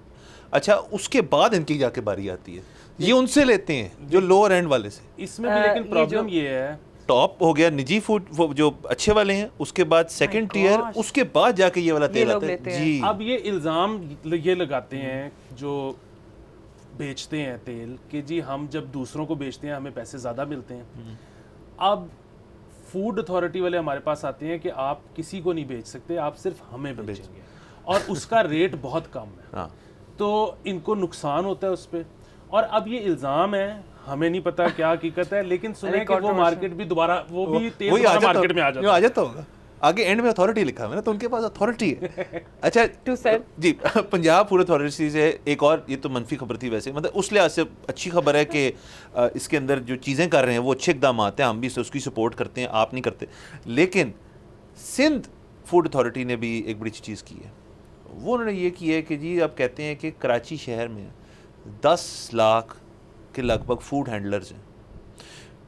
अच्छा, उसके बाद इनकी जाके बारी आती है, ये उनसे लेते हैं जो लोअर एंड वाले से। इसमें भी लेकिन प्रॉब्लम ये है, टॉप हो गया निजी फूड वो जो अच्छे वाले हैं, उसके बाद सेकंड टियर, उसके बाद जाके ये वाला तेल आता है जी। अब ये इल्ज़ाम ये लगाते हैं जो बेचते हैं तेल कि जी हम जब दूसरों को बेचते हैं हमें पैसे ज़्यादा मिलते हैं। अब फूड अथॉरिटी वाले हमारे पास आते हैं कि आप किसी को नहीं बेच सकते, आप सिर्फ हमें बेचेंगे, और उसका रेट बहुत कम है। हाँ। तो इनको नुकसान होता है उस पर। और अब ये इल्ज़ाम है, हमें नहीं पता क्या हकीकत है, लेकिन सुने कि वो मार्केट भी दोबारा वो भी तेल मार्केट में आ जाता होगा। आगे एंड में अथॉरिटी लिखा है ना, तो उनके पास अथॉरिटी है। अच्छा जी, पंजाब फूड अथॉरिटी से एक और, ये तो मनफी खबर थी वैसे, मतलब उस लिहाज से अच्छी खबर है कि इसके अंदर जो चीज़ें कर रहे हैं वो अच्छे इकदाम आते हैं, हम भी उसकी सपोर्ट करते हैं, आप नहीं करते। लेकिन सिंध फूड अथॉरिटी ने भी एक बड़ी चीज़ की है, वो उन्होंने ये की है कि जी आप कहते हैं कि कराची शहर में 10 लाख के लगभग फूड हैंडलर्स हैं,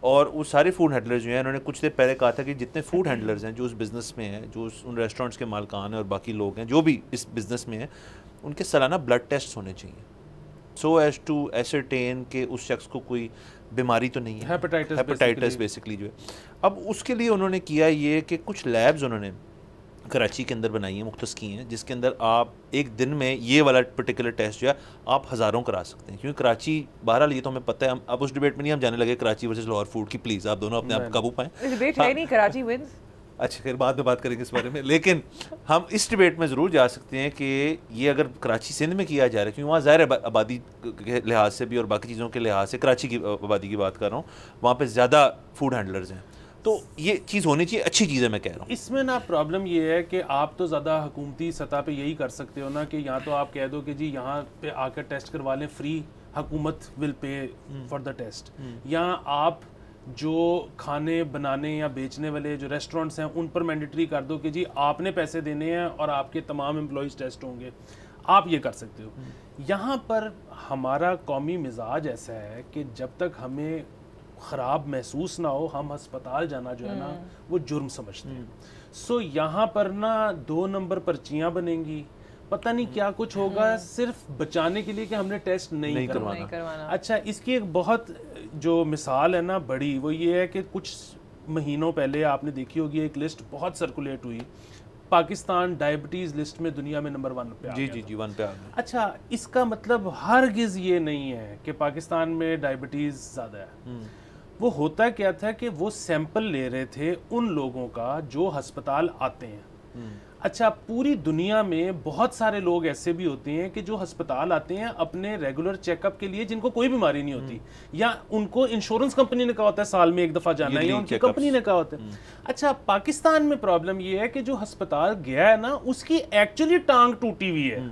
और वो सारे फूड हैंडलर्स जो हैं, उन्होंने कुछ देर पहले कहा था कि जितने फूड हैंडलर्स हैं जो उस बिज़नेस में हैं, जो उन रेस्टोरेंट्स के मालकान हैं और बाकी लोग हैं जो भी इस बिज़नेस में हैं, उनके सालाना ब्लड टेस्ट होने चाहिए, सो एज टू एसरटेन कि उस शख्स को कोई बीमारी तो नहीं है, हेपेटाइटिस बेसिकली जो है। अब उसके लिए उन्होंने किया ये कि कुछ लैब्स उन्होंने कराची के अंदर बनाई हैं, मुख्तस की हैं, जिसके अंदर आप एक दिन में ये वाला पर्टिकुलर टेस्ट जो है आप हज़ारों करा सकते हैं। क्योंकि कराची, बहरहाल ये तो हमें पता है, हम अब उस डिबेट में नहीं हम जाने लगे कराची वर्सेस लाहौर फूड की, प्लीज़ आप दोनों अपने आप काबू पाएं। डिबेट है नहीं, कराची विंस। अच्छा, फिर बाद में बात करेंगे इस बारे में, लेकिन हम इस डिबेट में ज़रूर जा सकते हैं कि ये अगर कराची सिंध में किया जा रहा है, क्योंकि वहाँ ज़ाहिर है आबादी के लिहाज से भी और बाकी चीज़ों के लिहाज से, कराची की आबादी की बात कर रहा हूँ, वहाँ पर ज़्यादा फूड हैंडलर्स हैं, तो ये चीज़ होनी चाहिए, अच्छी चीज़ है मैं कह रहा हूँ। इसमें ना प्रॉब्लम ये है कि आप तो ज़्यादा हुकूमती सतह पे यही कर सकते हो ना कि यहाँ तो आप कह दो कि जी यहाँ पे आकर टेस्ट करवा लें, फ्री, हुकूमत will pay for the test. यहाँ आप जो खाने बनाने या बेचने वाले जो रेस्टोरेंट्स हैं उन पर मैंडेटरी कर दो कि जी आपने पैसे देने हैं और आपके तमाम एम्प्लॉइज़ टेस्ट होंगे, आप ये कर सकते हो। यहाँ पर हमारा कौमी मिजाज ऐसा है कि जब तक हमें ख़राब महसूस ना हो, हम अस्पताल जाना जो है ना वो जुर्म समझते हैं। सो यहाँ पर ना 2 नंबर पर्चियाँ बनेंगी, पता नहीं क्या कुछ होगा, सिर्फ बचाने के लिए कि हमने टेस्ट नहीं करवाना। अच्छा, इसकी एक बहुत जो मिसाल है ना बड़ी, वो ये है कि कुछ महीनों पहले आपने देखी होगी एक लिस्ट बहुत सर्कुलेट हुई, पाकिस्तान डायबिटीज़ लिस्ट में दुनिया में नंबर 1 पे आ गया। जी 1 पे आ गया। अच्छा, इसका मतलब हरगिज़ ये नहीं है कि पाकिस्तान में डायबिटीज़ ज़्यादा है। वो होता क्या था कि वो सैंपल ले रहे थे उन लोगों का जो अस्पताल आते हैं। अच्छा, पूरी दुनिया में बहुत सारे लोग ऐसे भी होते हैं कि जो अस्पताल आते हैं अपने रेगुलर चेकअप के लिए, जिनको कोई बीमारी नहीं होती, या उनको इंश्योरेंस कंपनी ने कहा होता है साल में एक दफ़ा जाना, या उनकी कंपनी ने कहा होता है। अच्छा, पाकिस्तान में प्रॉब्लम ये है कि जो अस्पताल गया है ना उसकी एक्चुअली टांग टूटी हुई है,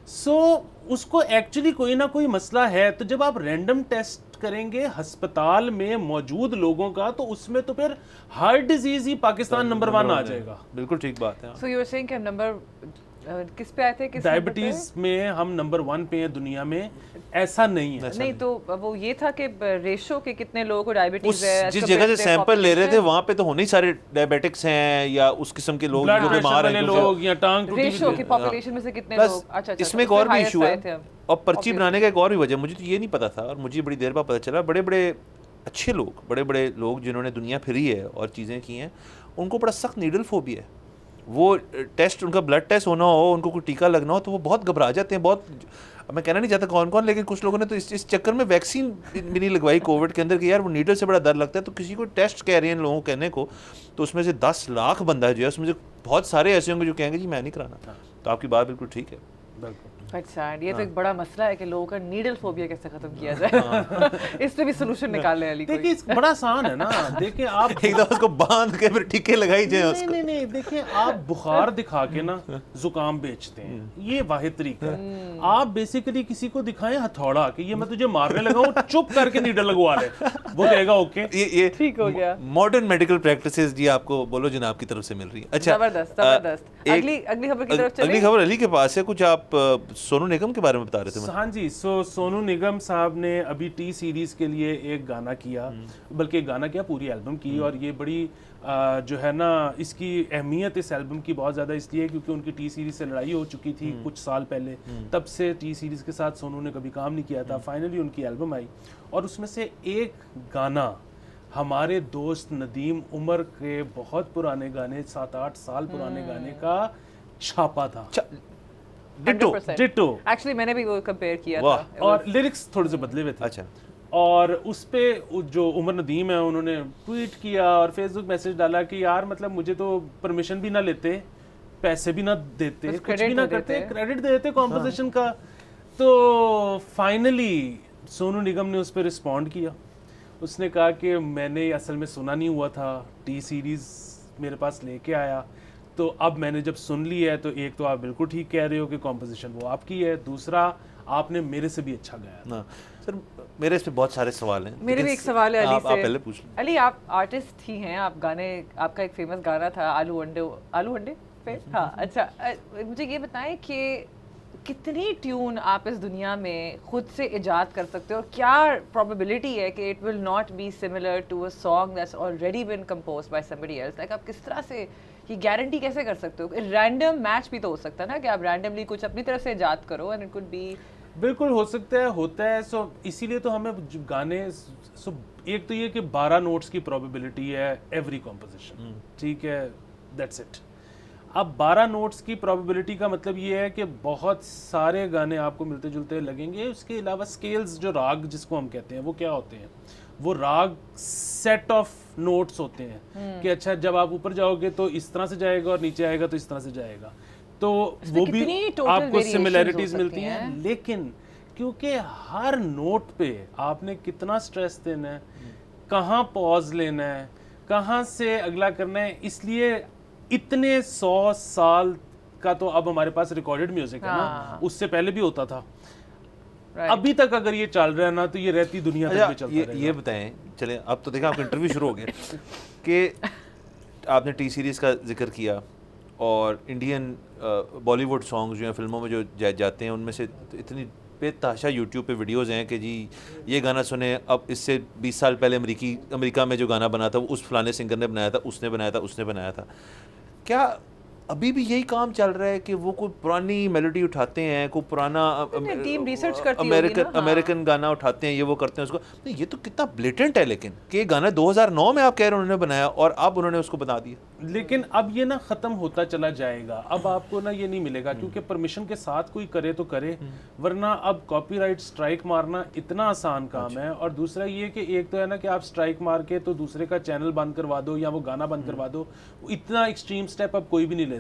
सो उसको एक्चुअली कोई ना कोई मसला है। तो जब आप रैंडम टेस्ट करेंगे अस्पताल में मौजूद लोगों का, तो उसमें तो फिर हार्ट डिजीज ही पाकिस्तान नंबर 1 आ जाएगा। बिल्कुल ठीक बात है। सो यू आर सेइंग कि हम नंबर किस पे आए थे? डायबिटीज में हम नंबर 1 पे हैं दुनिया में। ऐसा नहीं है। नहीं, तो वो ये था कि रेशो के कितने लोगों को डायबिटीज है, जिस जगह से सैंपल ले रहे थे वहाँ पे तो होने ही सारे डायबिटिक्स हैं या उस किस्म के लोग जो बीमार हैं, लोग या टांग टूटी, रेशो की पॉपुलेशन में से कितने लोग। अच्छा, इसमें एक और भी इशू है, और पर्ची बनाने का एक और भी वजह, मुझे तो ये नहीं पता था और मुझे बड़ी देर बाद पता चला, बड़े बड़े अच्छे लोग, बड़े बड़े लोग जिन्होंने दुनिया फिरी है और चीज़ें की हैं, उनको बड़ा सख्त नीडल फोबिया है। वो टेस्ट, उनका ब्लड टेस्ट होना हो, उनको कोई टीका लगना हो तो वो बहुत घबरा जाते हैं। बहुत, मैं कहना नहीं चाहता कौन कौन, लेकिन कुछ लोगों ने तो इस चक्कर में वैक्सीन भी नहीं लगवाई कोविड के अंदर कि यार वो नीडल से बड़ा डर लगता है। तो किसी को टेस्ट कह रहे हैं लोगों को कहने को, तो उसमें से 10 लाख बंदा जो है उसमें से बहुत सारे ऐसे होंगे जो कहेंगे जी मैं नहीं कराना। तो आपकी बात बिल्कुल ठीक है। अच्छा, ये तो एक बड़ा मसला है कि लोगों का नीडल फोबिया कैसे खत्म किया जाए। इस पे भी सोल्यूशन निकाल ले अली कोई। देखिए बड़ा आसान है ना, देखिए आप एकदम उसको बांध के फिर टीके लगाई जाए उसको। नहीं, देखिए आप बुखार दिखा के ना जुकाम बेचते हैं, ये वाहिद तरीका है। आप बेसिकली किसी को दिखाएं हथौड़ा कि ये मैं तुझे मारने लगा हूं, चुप करके नीडल लगवा ले, वो कहेगा ओके ये ठीक हो गया। मॉडर्न मेडिकल प्रैक्टिसेस जी आपको बोलो जनाब की तरफ से मिल रही है। अच्छा, जबरदस्त। अगली खबर की तरफ चलें। अगली खबर अली के पास है, कुछ आप सोनू निगम के बारे में बता रहे थे। हाँ जी, सोनू निगम साहब ने अभी टी सीरीज के लिए एक गाना किया, बल्कि एक गाना किया, पूरी एल्बम की। और ये बड़ी जो है ना, इसकी अहमियत इस एल्बम की बहुत ज़्यादा इसलिए क्योंकि उनकी टी सीरीज से लड़ाई हो चुकी थी कुछ साल पहले, तब से टी सीरीज के साथ सोनू ने कभी काम नहीं किया था। फाइनली उनकी एल्बम आई और उसमें से एक गाना हमारे दोस्त नदीम उमर के बहुत पुराने गाने, 7-8 साल पुराने गाने का छापा था। डिट्टो एक्चुअली मैंने भी वो कंपेयर किया था और लिरिक्स थोड़े से बदले हुए थे। अच्छा, और उस पे जो उमर नदीम है उन्होंने ट्वीट किया और फेसबुक मैसेज डाला कि यार मतलब मुझे तो परमिशन भी ना लेते, पैसे भी ना देते, कुछ भी ना करते, क्रेडिट दे देते कॉम्पोजिशन का। तो फाइनली सोनू निगम ने उस पर रिस्पॉन्ड किया। उसने कहा कि मैंने असल में सुना नहीं हुआ था, टी सीरीज मेरे पास लेके आया, तो अब मैंने जब सुन ली है तो एक तो आप बिल्कुल ठीक कह रहे हो कि कॉम्पोजिशन वो आपकी है, दूसरा आपने मेरे से भी अच्छा गाया ना। सर मेरे इस पे बहुत सारे सवाल हैं। मेरे भी एक सवाल है अली से। आप पहले पूछ लो। अली, आप आर्टिस्ट ही हैं, आप गाने, आपका एक फेमस गाना था आलू अंडे पे। हाँ, अच्छा, मुझे ये बताएं कि कितनी ट्यून आप इस दुनिया में खुद से इजाद कर सकते हो और क्या प्रोबेबिलिटी है कि it will not be similar to a song that's already been composed by somebody else? Like आप किस तरह से ये गारंटी कैसे कर सकते हो? रैंडम मैच भी तो हो सकता है ना कि आप रैंडमली कुछ अपनी तरफ से इजाद करो एंड इट कुड बी। बिल्कुल हो सकता है, होता है। सो इसीलिए तो हमें गाने, एक तो ये कि 12 नोट्स की प्रोबेबिलिटी है एवरी कॉम्पोजिशन, ठीक है, दैट्स इट। अब 12 नोट्स की प्रोबेबिलिटी का मतलब ये है कि बहुत सारे गाने आपको मिलते जुलते लगेंगे। उसके अलावा स्केल्स, जो राग जिसको हम कहते हैं, वो क्या होते हैं? वो राग सेट ऑफ नोट्स होते हैं कि अच्छा जब आप ऊपर जाओगे तो इस तरह से जाएगा और नीचे आएगा तो इस तरह से जाएगा, तो वो भी आपको सिमिलैरिटीज मिलती हैं। लेकिन क्योंकि हर नोट पे आपने कितना स्ट्रेस देना है, कहाँ पॉज लेना है, कहाँ से अगला करना है, इसलिए इतने 100 साल का तो अब हमारे पास रिकॉर्डेड म्यूजिक है ना, उससे पहले भी होता था। अभी तक अगर ये चल रहा है ना तो ये रहती दुनिया तक भी चलता रहेगा। ये बताएं, चलें अब तो देखा आपका इंटरव्यू शुरू हो गया कि आपने टी सीरीज़ का जिक्र किया और इंडियन बॉलीवुड सॉन्ग्स जो हैं फिल्मों में जो जाते हैं, उनमें से इतनी बेतहाशा यूट्यूब पे वीडियोस हैं कि जी ये गाना सुने, अब इससे 20 साल पहले अमेरिका में जो गाना बना था वो उस फलाने सिंगर ने बनाया था, उसने बनाया था। क्या अभी भी यही काम चल रहा है कि वो कोई पुरानी मेलोडी उठाते हैं, कोई पुराना टीम रिसर्च करती होगी ना, अमेरिकन गाना उठाते हैं, ये वो करते हैं उसको? नहीं, ये तो कितना ब्लेटेंट है। लेकिन कि ये गाना 2009 में आप कह रहे हैं उन्होंने बनाया और अब उन्होंने उसको बता दिया। लेकिन अब ये ना ख़त्म होता चला जाएगा। अब आपको ना ये नहीं मिलेगा क्योंकि परमिशन के साथ कोई करे तो करे, वरना अब कॉपीराइट स्ट्राइक मारना इतना आसान काम है। और दूसरा ये कि एक तो है ना कि आप स्ट्राइक मार के तो दूसरे का चैनल बंद करवा दो या वो गाना बंद करवा दो, इतना एक्सट्रीम स्टेप अब कोई भी नहीं लेता।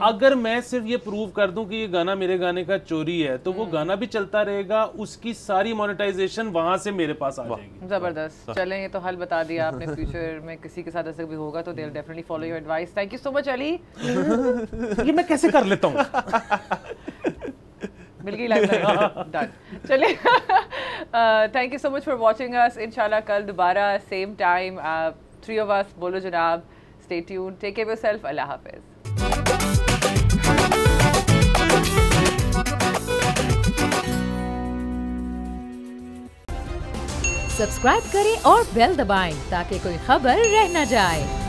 अगर मैं सिर्फ ये प्रूव कर दूं कि ये गाना मेरे गाने का चोरी है तो वो गाना भी चलता रहेगा, उसकी सारी मोनेटाइजेशन वहां से मेरे पास आ जाएगी। जबरदस्त। चलें, ये तो हल बता दिया आपने। फ्यूचर में किसी के साथ ऐसा भी होगा तो they will definitely follow your advice. Thank you so much Ali. ये मैं कैसे कर लेता हूँ? मिल गई लाइफ डन। चलिए, thank you so much for watching us. इंशाल्लाह कल दोबारा सेम टाइम, 3 of us, बोलो जनाब। Stay tuned. Take care of yourself. Allah Hafiz. Subscribe करें और बेल दबाएं ताकि कोई खबर रह न जाए।